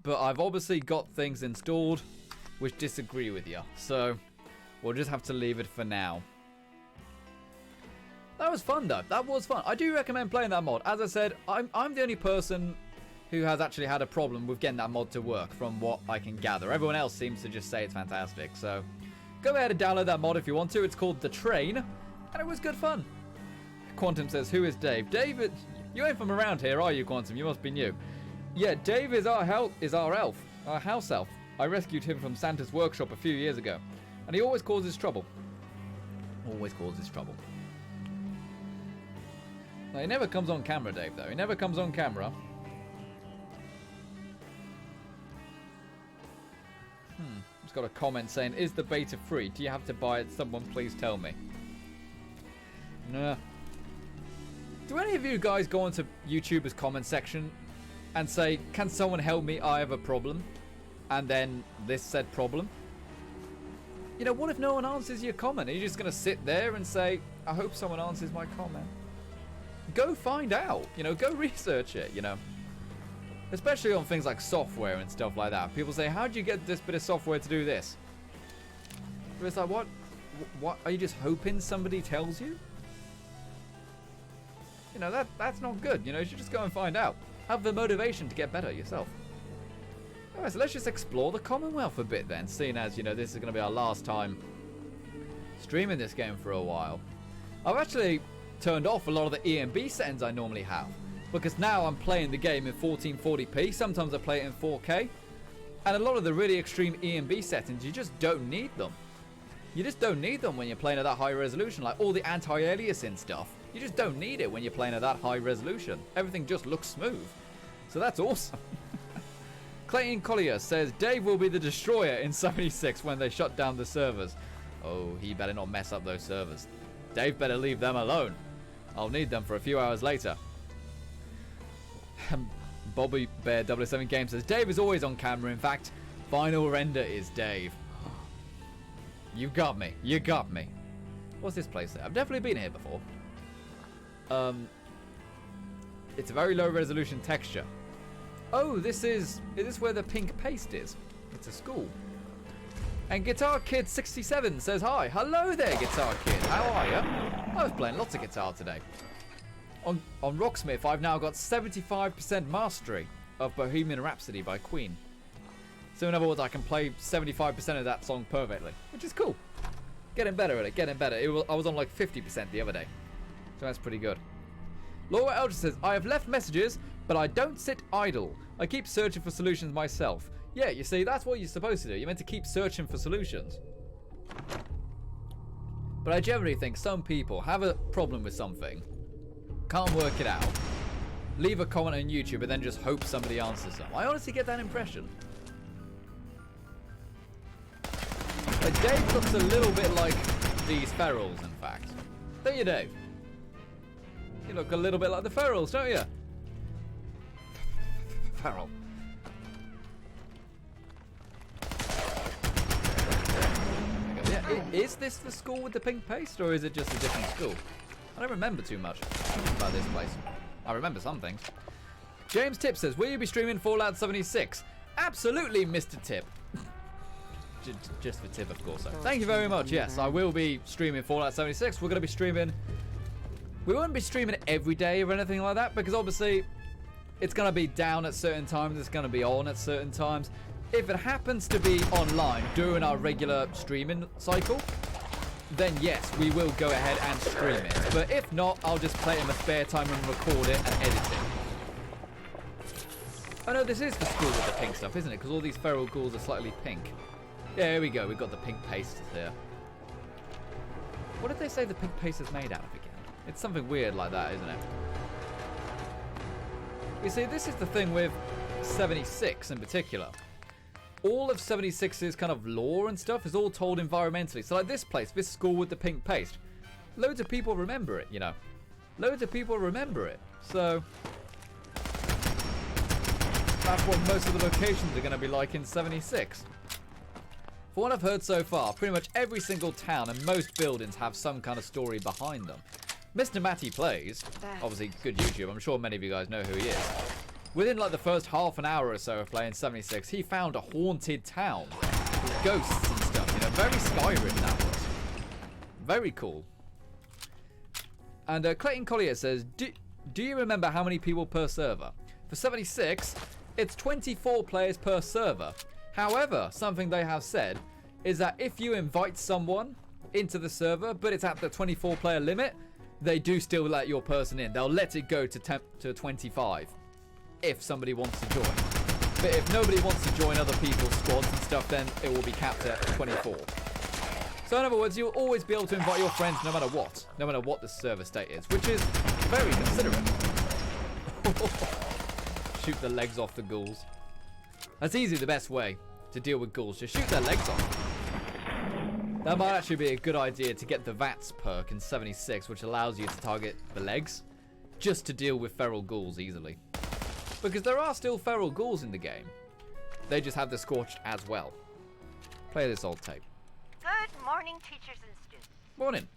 But I've obviously got things installed which disagree with you. So, we'll just have to leave it for now. That was fun, though. That was fun. I do recommend playing that mod. As I said, I'm the only person who has actually had a problem with getting that mod to work, from what I can gather. Everyone else seems to just say it's fantastic. So, go ahead and download that mod if you want to. It's called The Train, and it was good fun. Quantum says, who is Dave? David, you ain't from around here, are you, Quantum? You must be new. Yeah, Dave is our elf, our house elf. I rescued him from Santa's workshop a few years ago, and he always causes trouble. Always causes trouble. Now, he never comes on camera, Dave, though. He never comes on camera. Just got a comment saying, is the beta free? Do you have to buy it? Someone please tell me. Nah. Do any of you guys go onto YouTuber's comment section and say, can someone help me? I have a problem. And then this said problem. You know, what if no one answers your comment? Are you just going to sit there and say, I hope someone answers my comment? Go find out. You know, go research it, you know. Especially on things like software and stuff like that. People say, how'd you get this bit of software to do this? But it's like, what? What? Are you just hoping somebody tells you? You know, that's not good. You know, you should just go and find out. Have the motivation to get better yourself. Alright, so let's just explore the Commonwealth a bit then, seeing as, you know, this is going to be our last time streaming this game for a while. I've actually turned off a lot of the EMB settings I normally have, because now I'm playing the game in 1440p, sometimes I play it in 4K, and a lot of the really extreme EMB settings, you just don't need them. You just don't need them when you're playing at that high resolution, like all the anti-aliasing stuff. You just don't need it when you're playing at that high resolution. Everything just looks smooth. So that's awesome. Clayton Collier says, Dave will be the destroyer in 76 when they shut down the servers. Oh, he better not mess up those servers. Dave better leave them alone. I'll need them for a few hours later. Bobby Bear 007 Game says, Dave is always on camera. In fact, final render is Dave. You got me. You got me. What's this place there? I've definitely been here before. It's a very low resolution texture. Oh, is this where the pink paste is? It's a school. And Guitar Kid 67 says hi. Hello there, Guitar Kid. How are you? I was playing lots of guitar today. On Rocksmith, I've now got 75% mastery of Bohemian Rhapsody by Queen. So in other words, I can play 75% of that song perfectly, which is cool. Getting better at it, getting better. I was on like 50% the other day. So that's pretty good. Laura Eldridge says, I have left messages, but I don't sit idle. I keep searching for solutions myself. Yeah, you see, that's what you're supposed to do. You're meant to keep searching for solutions. But I generally think some people have a problem with something, can't work it out, leave a comment on YouTube, and then just hope somebody answers them. I honestly get that impression. But Dave looks a little bit like these ferals, in fact. Don't you, Dave? You look a little bit like the ferals, don't you? Feral. Yeah, is this the school with the pink paste, or is it just a different school? I don't remember too much about this place. I remember some things. James Tip says, will you be streaming Fallout 76? Absolutely, Mr. Tip. Just for Tip, of course. So. Thank you very much. Yes, I will be streaming Fallout 76. We're going to be streaming... We won't be streaming it every day or anything like that, because obviously it's going to be down at certain times. It's going to be on at certain times. If it happens to be online during our regular streaming cycle, then yes, we will go ahead and stream it. But if not, I'll just play it in my spare time and record it and edit it. Oh no, this is the school with the pink stuff, isn't it? Because all these feral ghouls are slightly pink. Yeah, here we go. We've got the pink paste here. What did they say the pink paste is made out of again? It's something weird like that, isn't it? You see, this is the thing with 76 in particular. All of 76's kind of lore and stuff is all told environmentally. So like this place, this school with the pink paste, loads of people remember it, you know. Loads of people remember it. So that's what most of the locations are going to be like in 76. For what I've heard so far, pretty much every single town and most buildings have some kind of story behind them. Mr. Matty Plays, obviously good YouTube, I'm sure many of you guys know who he is. Within like the first half an hour or so of playing 76, he found a haunted town with ghosts and stuff, you know, very Skyrim that was. Very cool. And Clayton Collier says, do you remember how many people per server? For 76, it's 24 players per server. However, something they have said is that if you invite someone into the server, but it's at the 24 player limit, they do still let your person in. They'll let it go to 25 if somebody wants to join. But if nobody wants to join other people's squads and stuff, then it will be capped at 24. So in other words, you'll always be able to invite your friends no matter what the server state is, which is very considerate. Shoot the legs off the ghouls. That's easily the best way to deal with ghouls. Just shoot their legs off. That might actually be a good idea to get the VATS perk in 76, which allows you to target the legs, just to deal with feral ghouls easily. Because there are still feral ghouls in the game. They just have the Scorched as well. Play this old tape. Good morning, teachers and students. Morning.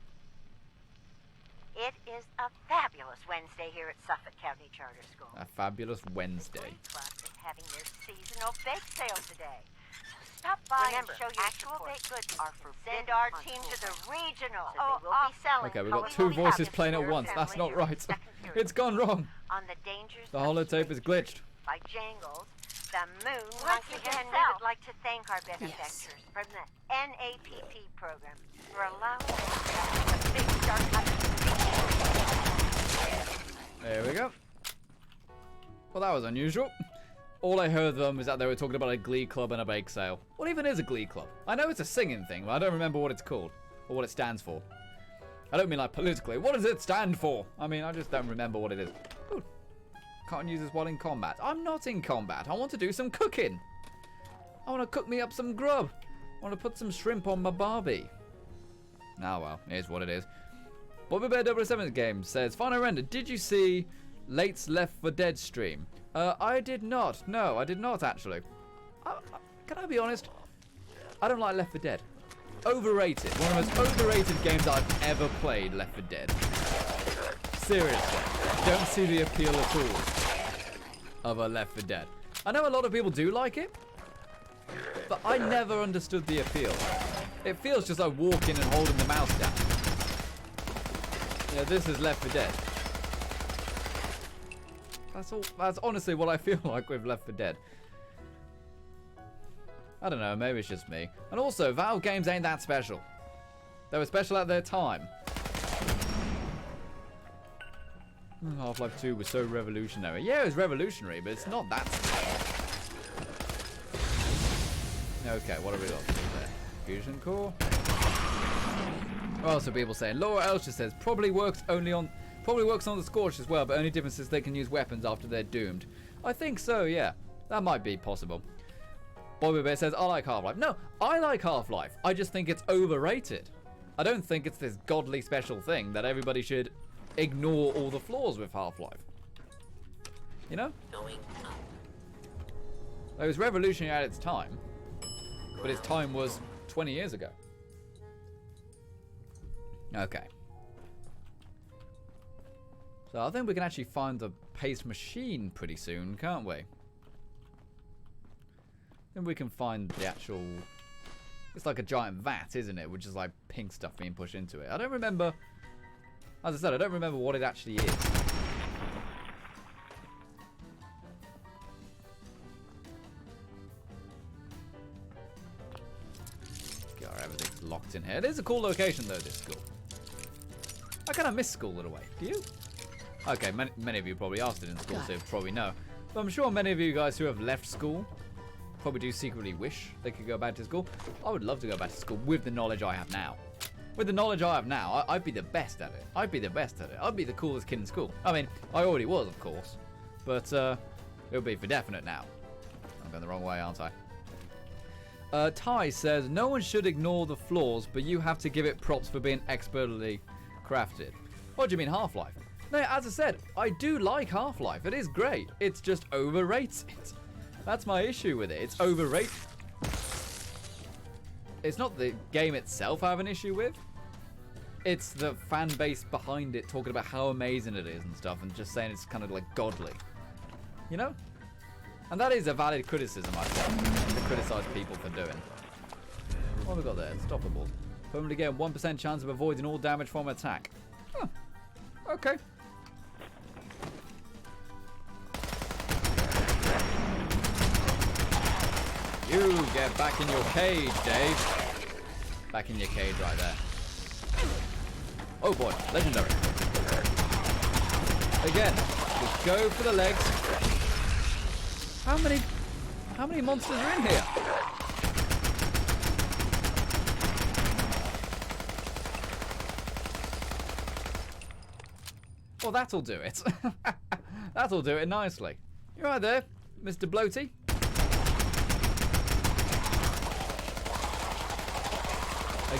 It is a fabulous Wednesday here at Suffolk County Charter School. A fabulous Wednesday. The Club is having their seasonal bake sale today. So stop by and show your actual baked goods are for send our team to the regional. So they will be selling. Okay, we've got two voices playing at once. That's not right. It's gone wrong. On the dangers the holotape is glitched. By Jangles, the moon. Once again, we would like to thank our benefactors from the NAPP program for allowing us to have a big start. There we go. Well, that was unusual. All I heard of them is that they were talking about a glee club and a bake sale. What even is a glee club? I know it's a singing thing, but I don't remember what it's called or what it stands for. I don't mean like politically. What does it stand for? I mean, I just don't remember what it is. Ooh. Can't use this while in combat. I'm not in combat. I want to do some cooking. I want to cook me up some grub. I want to put some shrimp on my Barbie. Ah, well, here's what it is. Bobby Bear 007 game says, Final Render, did you see Late's Left 4 Dead stream? I did not. No, I did not actually. Can I be honest? I don't like Left 4 Dead. Overrated. One of the most overrated games I've ever played, Left 4 Dead. Seriously. Don't see the appeal at all of a Left 4 Dead. I know a lot of people do like it, but I never understood the appeal. It feels just like walking and holding the mouse down. Yeah, this is Left 4 Dead. That's all. That's honestly what I feel like with Left 4 Dead. I don't know, maybe it's just me. And also, Valve games ain't that special. They were special at their time. Half-Life 2 was so revolutionary. Yeah, it was revolutionary, but it's not that special. Okay, what have we got there? Fusion core. Also, people saying Laura Elsher says probably works on the Scorched as well, but only difference is they can use weapons after they're doomed. I think so, yeah. That might be possible. Bobby Bear says, I like Half-Life. No, I like Half-Life. I just think it's overrated. I don't think it's this godly special thing that everybody should ignore all the flaws with Half-Life. You know? It was revolutionary at its time, but its time was 20 years ago. Okay. So I think we can actually find the paste machine pretty soon, can't we? Then we can find the actual... It's like a giant vat, isn't it? Which is like pink stuff being pushed into it. I don't remember... As I said, I don't remember what it actually is. God, everything's locked in here. It is a cool location, though, this school. I kind of miss school in a way. Do you? Okay, many of you probably are still in school, so you probably know. But I'm sure many of you guys who have left school probably do secretly wish they could go back to school. I would love to go back to school with the knowledge I have now. With the knowledge I have now, I'd be the best at it. I'd be the best at it. I'd be the coolest kid in school. I mean, I already was, of course. But it'll be for definite now. I'm going the wrong way, aren't I? Ty says, no one should ignore the flaws, but you have to give it props for being expertly crafted. What do you mean, Half-Life? No, as I said, I do like Half-Life. It is great. It's just overrated. That's my issue with it. It's overrated. It's not the game itself I have an issue with. It's the fan base behind it talking about how amazing it is and stuff and just saying it's kind of like godly. You know? And that is a valid criticism, I think, to criticize people for doing. What have we got there? Stoppables. Permanently get 1% chance of avoiding all damage from attack. Huh. Okay. You get back in your cage, Dave. Back in your cage right there. Oh boy, legendary. Again, just go for the legs. How many How many monsters are in here? Well, that'll do it. That'll do it nicely. You right there, Mr. Bloaty?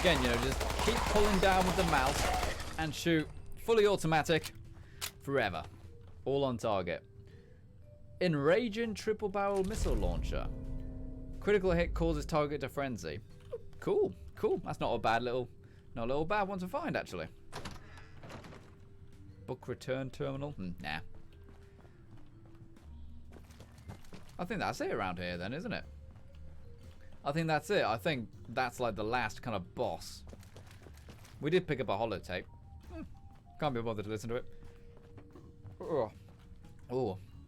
Again, you know, just keep pulling down with the mouse and shoot fully automatic forever. All on target. Enraging triple barrel missile launcher. Critical hit causes target to frenzy. Cool, cool. That's not a bad little, not a little bad one to find actually. Book return terminal? Nah. I think that's it around here then, isn't it? I think that's it. I think that's like the last kind of boss. We did pick up a holotape. Can't be bothered to listen to it.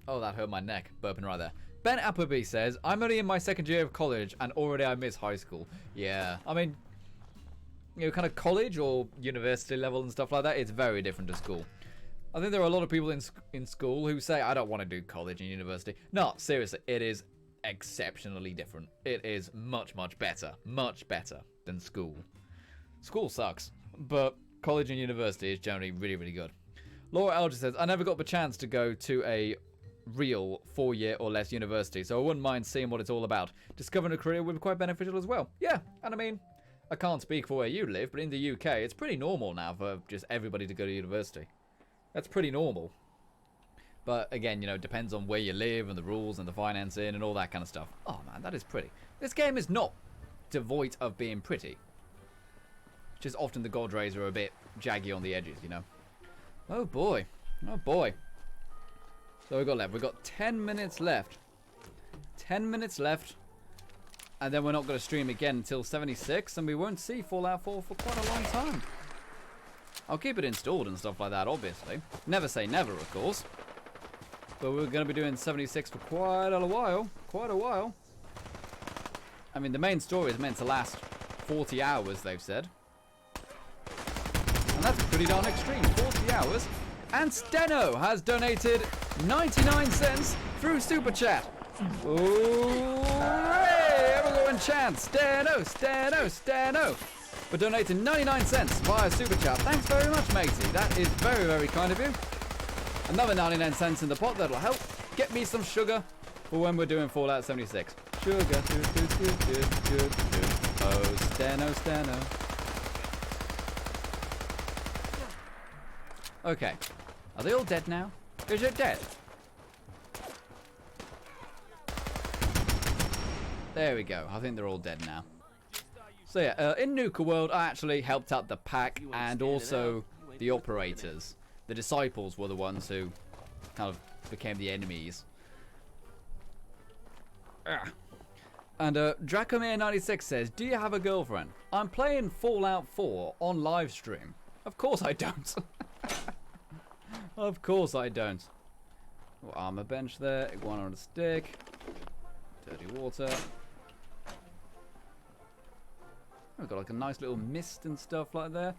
Oh, that hurt my neck. Burping right there. Ben Appleby says, I'm only in my second year of college and already I miss high school. Yeah, I mean, you know, kind of college or university level and stuff like that, it's very different to school. I think there are a lot of people in school who say, I don't want to do college and university. No, seriously, it is exceptionally different. It is much, much better than school. School sucks, but college and university is generally really, really good. Laura Elger says, I never got the chance to go to a real 4-year or less university, so I wouldn't mind seeing what it's all about. Discovering a career would be quite beneficial as well. Yeah, and I mean, I can't speak for where you live, but in the UK, it's pretty normal now for just everybody to go to university. That's pretty normal. But again, you know, it depends on where you live and the rules and the financing and all that kind of stuff. Oh man, that is pretty. This game is not devoid of being pretty. Just often the god rays are a bit jaggy on the edges, you know. Oh boy. Oh boy. So we've got left. We've got 10 minutes left. 10 minutes left. And then we're not going to stream again until 76. And we won't see Fallout 4 for quite a long time. I'll keep it installed and stuff like that, obviously. Never say never, of course. But we're going to be doing 76 for quite a while. Quite a while. I mean, the main story is meant to last 40 hours, they've said. And that's pretty darn extreme. 40 hours. And Steno has donated 99 cents through Super Chat. Hooray! Everyone chant. Steno, Steno, Steno. For donating 99 cents via Super Chat. Thanks very much, matey. That is very, very kind of you. Another 99 cents in the pot. That'll help get me some sugar for when we're doing Fallout 76. Sugar. Oh, Steno, Steno. Okay. Are they all dead now? Is it dead? There we go. I think they're all dead now. So yeah, in Nuka World, I actually helped out the pack and also the operators. The disciples were the ones who kind of became the enemies. And Takamei96 says, do you have a girlfriend? I'm playing Fallout 4 on live stream. Of course I don't. Of course I don't. Oh, armor bench there, iguana on a stick. Dirty water. We've got like a nice little mist and stuff like there.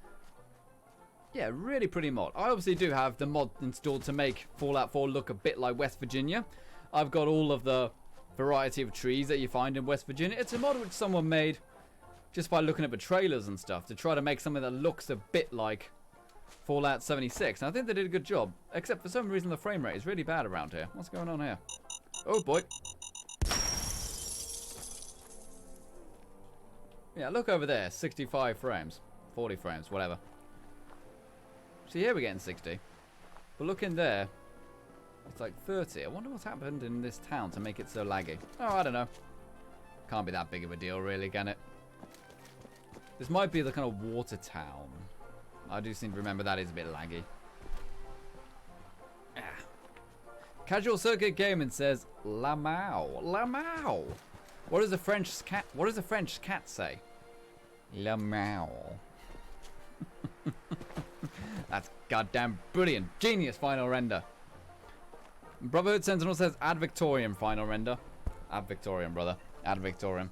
Yeah, really pretty mod. I obviously do have the mod installed to make Fallout 4 look a bit like West Virginia. I've got all of the variety of trees that you find in West Virginia. It's a mod which someone made just by looking at the trailers and stuff to try to make something that looks a bit like Fallout 76. And I think they did a good job. Except for some reason the frame rate is really bad around here. What's going on here? Oh boy. Yeah, look over there. 65 frames. 40 frames, whatever. See, here we're getting 60. But look in there. It's like 30. I wonder what's happened in this town to make it so laggy. Oh, I don't know. Can't be that big of a deal, really, can it? This might be the kind of water town. I do seem to remember that is a bit laggy. Casual Circuit Gaming says, Lamau. Lamau. What does the French cat say? Lamau. That's goddamn brilliant. Genius final render. Brotherhood Sentinel says Ad Victorium final render. Ad Victorium, brother. Ad Victorium.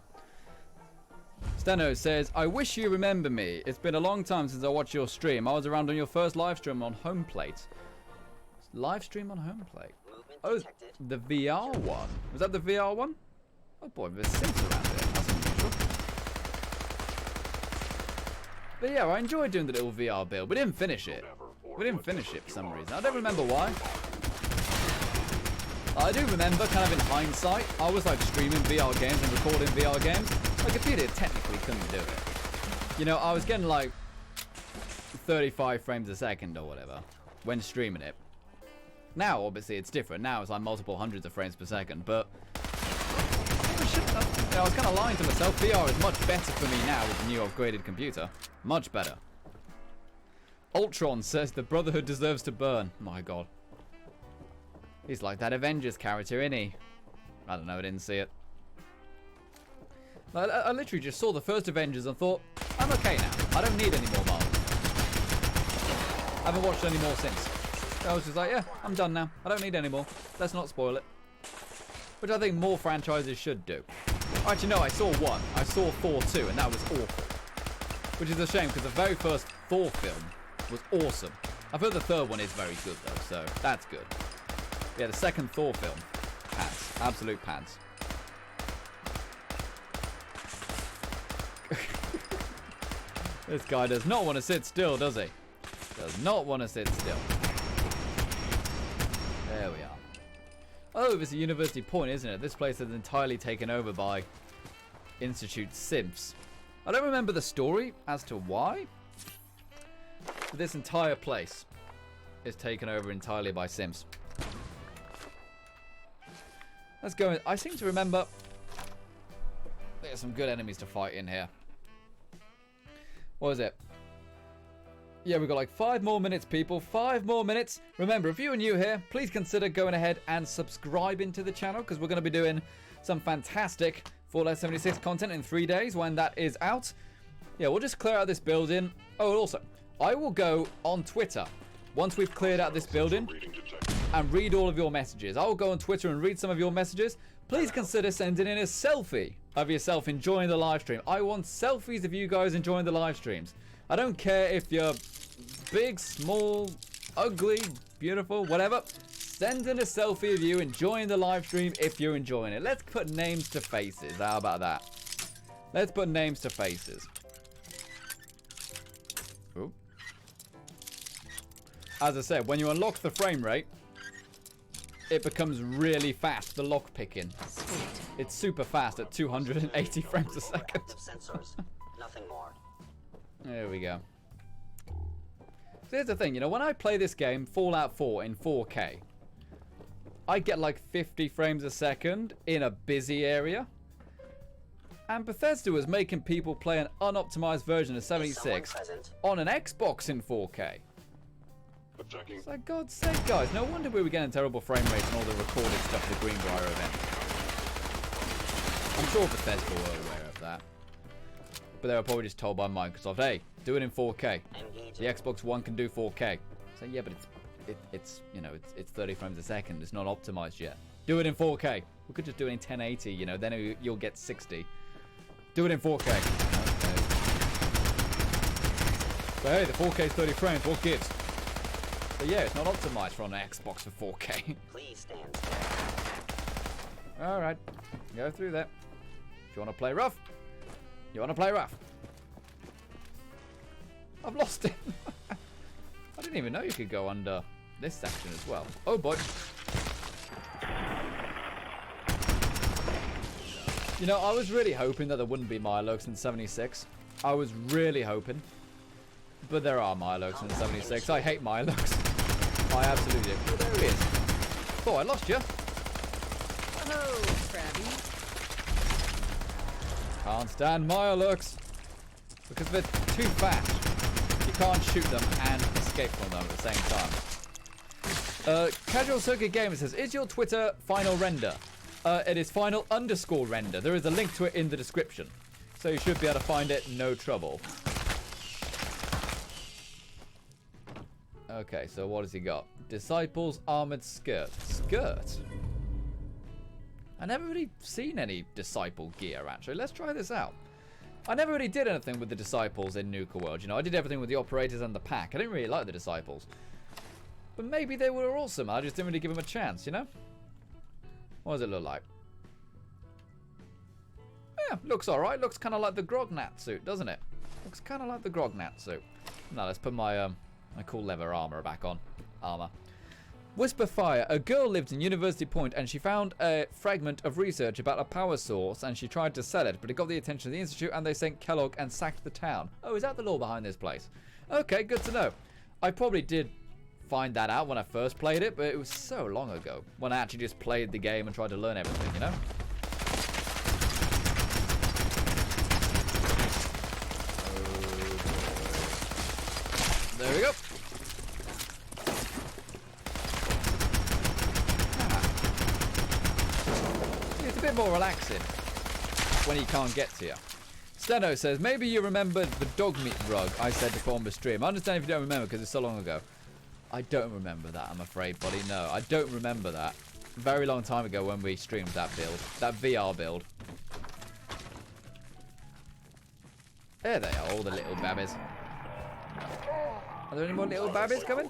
Steno says, I wish you remember me. It's been a long time since I watched your stream. I was around on your first live stream on Homeplate. Live stream on Homeplate. Oh, the VR one. Was that the VR one? Oh boy, there's Sims around here. That's unusual. But yeah, I enjoyed doing the little VR build. We didn't finish it. We didn't finish it for some reason. I don't remember why. I do remember, kind of in hindsight, I was like streaming VR games and recording VR games. My computer technically couldn't do it. You know, I was getting like 35 frames a second or whatever when streaming it. Now, obviously, it's different. Now it's like multiple hundreds of frames per second, but I was kind of lying to myself. VR is much better for me now with the new upgraded computer. Much better. Ultron says the Brotherhood deserves to burn. My god. He's like that Avengers character, isn't he? I don't know, I didn't see it. I literally just saw the first Avengers and thought, I'm okay now. I don't need any more Marvel. I haven't watched any more since. I was just like, yeah, I'm done now. I don't need any more. Let's not spoil it. Which I think more franchises should do. Actually, no, I saw one. I saw Thor 2, and that was awful. Which is a shame, because the very first Thor film was awesome. I've heard the third one is very good, though, so that's good. Yeah, the second Thor film. Pants. Absolute pants. This guy does not want to sit still, does he? Does not want to sit still. There we are. Oh, it's a University Point, isn't it? This place is entirely taken over by Institute Simps. I don't remember the story as to why. But this entire place is taken over entirely by Sims. Let's go. I seem to remember there's some good enemies to fight in here. What is it? Yeah, we've got like 5 more minutes, people. 5 more minutes. Remember, if you are new here, please consider going ahead and subscribing to the channel, because we're going to be doing some fantastic Fallout 76 content in 3 days when that is out. Yeah, we'll just clear out this building. Oh, also, I will go on Twitter once we've cleared out this building and read all of your messages. I will go on Twitter and read some of your messages. Please consider sending in a selfie of yourself enjoying the live stream. I want selfies of you guys enjoying the live streams. I don't care if you're big, small, ugly, beautiful, whatever. Send in a selfie of you enjoying the live stream if you're enjoying it. Let's put names to faces. How about that? Let's put names to faces. Ooh. As I said, when you unlock the frame rate, it becomes really fast, the lock picking. It's super fast at 280 frames a second. Sensors, nothing more. There we go. So here's the thing, you know, when I play this game, Fallout 4 in 4K, I get like 50 frames a second in a busy area. And Bethesda was making people play an unoptimized version of 76 on an Xbox in 4K. It's like, God's sake, guys. No wonder we were getting terrible frame rates and all the recorded stuff at the Greenbrier event. I'm sure Bethesda were aware of that. But they were probably just told by Microsoft, hey, do it in 4K. The Xbox One can do 4K. So yeah, but it's you know, it's 30 frames a second. It's not optimized yet. Do it in 4K. We could just do it in 1080, you know, then you'll get 60. Do it in 4K. Okay. So hey, the 4K is 30 frames, what gives? But yeah, it's not optimized for an Xbox for 4K. Please stand still. Alright, go through that. If you want to play rough, you want to play rough. I've lost it. I didn't even know you could go under this section as well. Oh boy. You know, I was really hoping that there wouldn't be Mirelurks in 76. I was really hoping. But there are Mirelurks in 76. I hate Mirelurks. I absolutely do. Oh, there he is. Oh, I lost you. Oh, Krabby. Can't stand Mirelurks. Because they're too fast. You can't shoot them and escape from them at the same time. Casual Circuit Gamer says, is your Twitter final render? It is final_render. There is a link to it in the description. So you should be able to find it, no trouble. Okay, so what has he got? Disciples Armored Skirt. Skirt? I never really seen any Disciple gear, actually. Let's try this out. I never really did anything with the Disciples in Nuka World. You know, I did everything with the Operators and the Pack. I didn't really like the Disciples. But maybe they were awesome. I just didn't really give them a chance, you know? What does it look like? Yeah, looks alright. Looks kind of like the Grognat suit, doesn't it? Looks kind of like the Grognat suit. Now let's put my my cool leather armor back on. Whisper Fire. A girl lived in University Point and she found a fragment of research about a power source and she tried to sell it, but it got the attention of the Institute and they sent Kellogg and sacked the town. Oh, is that the lore behind this place? Okay, good to know. I probably did find that out when I first played it, but it was so long ago when I actually just played the game and tried to learn everything, you know? There we go. It's a bit more relaxing when he can't get to you. Steno says, maybe you remembered the dog meat rug I said to put on the stream. I understand if you don't remember because it's so long ago. I don't remember that, I'm afraid, buddy. No, I don't remember that. A very long time ago when we streamed that build. That VR build. There they are, all the little babbies. Are there any more little babbies coming?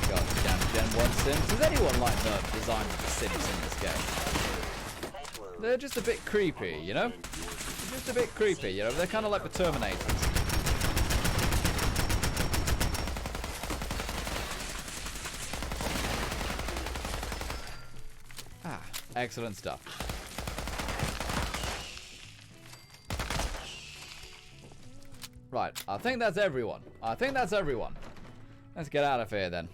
God damn Gen 1 Sims. Does anyone like the design of the Sims in this game? They're just a bit creepy, you know? They're just a bit creepy, you know? They're kind of like the Terminators. Excellent stuff. Right, I think that's everyone. I think that's everyone. Let's get out of here then.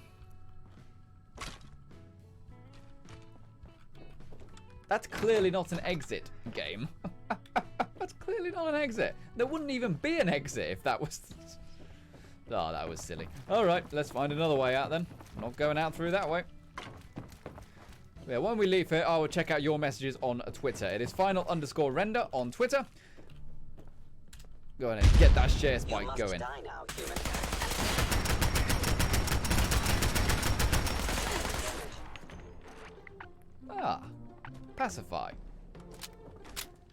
That's clearly not an exit game. That's clearly not an exit. There wouldn't even be an exit if that was... Oh, that was silly. Alright, let's find another way out then. I'm not going out through that way. Yeah, when we leave here, I will check out your messages on Twitter. It is final_render on Twitter. Go ahead and get that share spike going. Die now, human. Ah, pacify.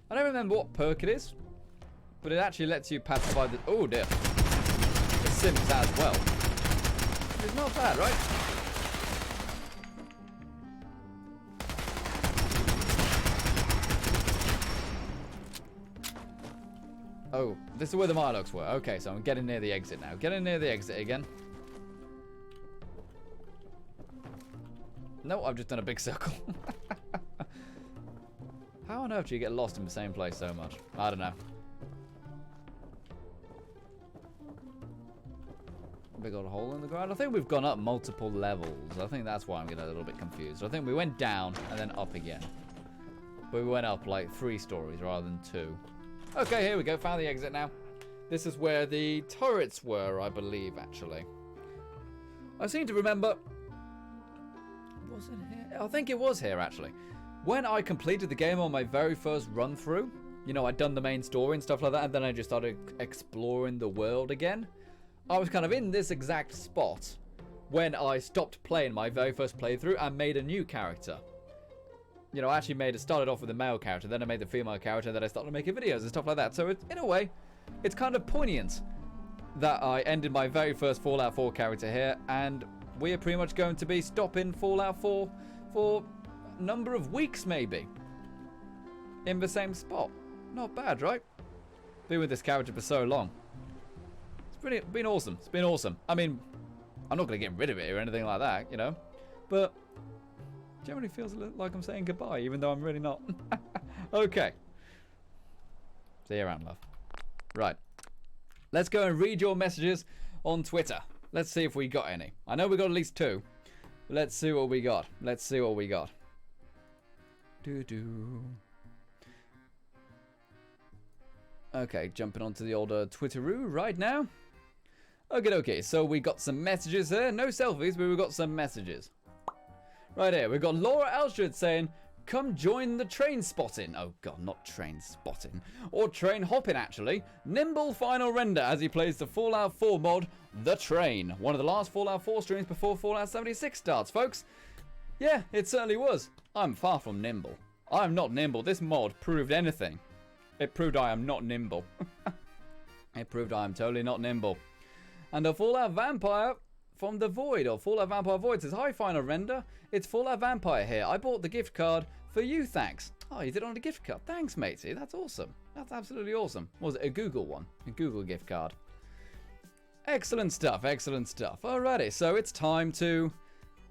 I don't remember what perk it is, but it actually lets you pacify the... Oh dear. The Sims as well. It's not bad, right? Oh, this is where the Mylocks were. Okay, so I'm getting near the exit now. Getting near the exit again. No, I've just done a big circle. How on earth do you get lost in the same place so much? I don't know. Big old hole in the ground. I think we've gone up multiple levels. I think that's why I'm getting a little bit confused. I think we went down and then up again. But we went up like 3 stories rather than 2. Okay, here we go. Found the exit now. This is where the turrets were, I believe, actually. I seem to remember... Was it here? I think it was here, actually. When I completed the game on my very first run-through, you know, I'd done the main story and stuff like that, and then I just started exploring the world again. I was kind of in this exact spot when I stopped playing my very first playthrough and made a new character. You know, I actually started off with a male character, then I made the female character, then I started making videos and stuff like that. So, in a way, it's kind of poignant that I ended my very first Fallout 4 character here, and we are pretty much going to be stopping Fallout 4 for a number of weeks, maybe, in the same spot. Not bad, right? Been with this character for so long. It's been awesome. It's been awesome. I mean, I'm not going to get rid of it or anything like that, you know, but... Generally feels like I'm saying goodbye, even though I'm really not. Okay. See you around, love. Right. Let's go and read your messages on Twitter. Let's see if we got any. I know we got at least 2. But let's see what we got. Let's see what we got. Doo-doo. Okay, jumping onto the old Twitteroo right now. Okay, so we got some messages there. No selfies, but we got some messages. Right here, we've got Laura Alstred saying, come join the train spotting. Oh god, not train spotting. Or train hopping, actually. Nimble final render as he plays the Fallout 4 mod, The Train. One of the last Fallout 4 streams before Fallout 76 starts, folks. Yeah, it certainly was. I'm far from nimble. I'm not nimble. This mod proved anything. It proved I am not nimble. It proved I am totally not nimble. And a Fallout Vampire from the Void, or Fallout Vampire Void, says, hi, Final Render. It's Fallout Vampire here. I bought the gift card for you, thanks. Oh, you did it on a gift card. Thanks, matey. That's awesome. That's absolutely awesome. Was it a Google one? A Google gift card. Excellent stuff, excellent stuff. Alrighty, so it's time to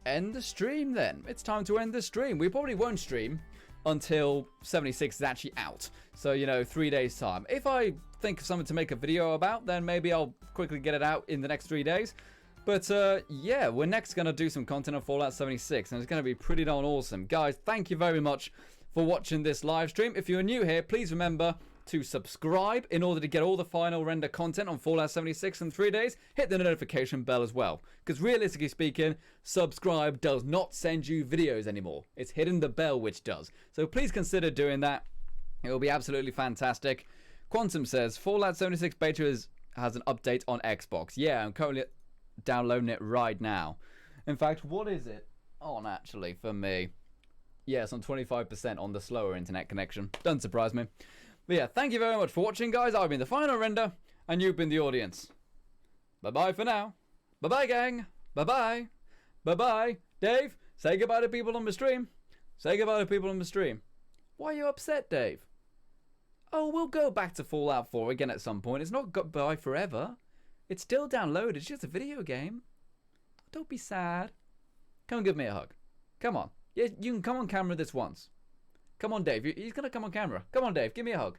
end the stream then. It's time to end the stream. We probably won't stream until 76 is actually out. So, you know, 3 days time. If I think of something to make a video about, then maybe I'll quickly get it out in the next 3 days. But, yeah, we're next going to do some content on Fallout 76, and it's going to be pretty darn awesome. Guys, thank you very much for watching this live stream. If you're new here, please remember to subscribe in order to get all the Final Render content on Fallout 76 in 3 days. Hit the notification bell as well, because realistically speaking, subscribe does not send you videos anymore. It's hitting the bell which does. So please consider doing that. It will be absolutely fantastic. Quantum says, Fallout 76 beta has an update on Xbox. Yeah, I'm currently downloading it right now. In fact, what is it on actually for me? Yes, on 25% on the slower internet connection. Doesn't surprise me. But yeah, thank you very much for watching, guys. I've been the Final Render, and you've been the audience. Bye-bye for now. Bye-bye, gang. Bye-bye. Bye-bye. Dave, say goodbye to people on the stream. Say goodbye to people on the stream. Why are you upset, Dave? Oh, we'll go back to Fallout 4 again at some point. It's not goodbye forever. It's still downloaded. It's just a video game. Don't be sad. Come and give me a hug. Come on. Yeah, you can come on camera this once. Come on, Dave. He's going to come on camera. Come on, Dave. Give me a hug.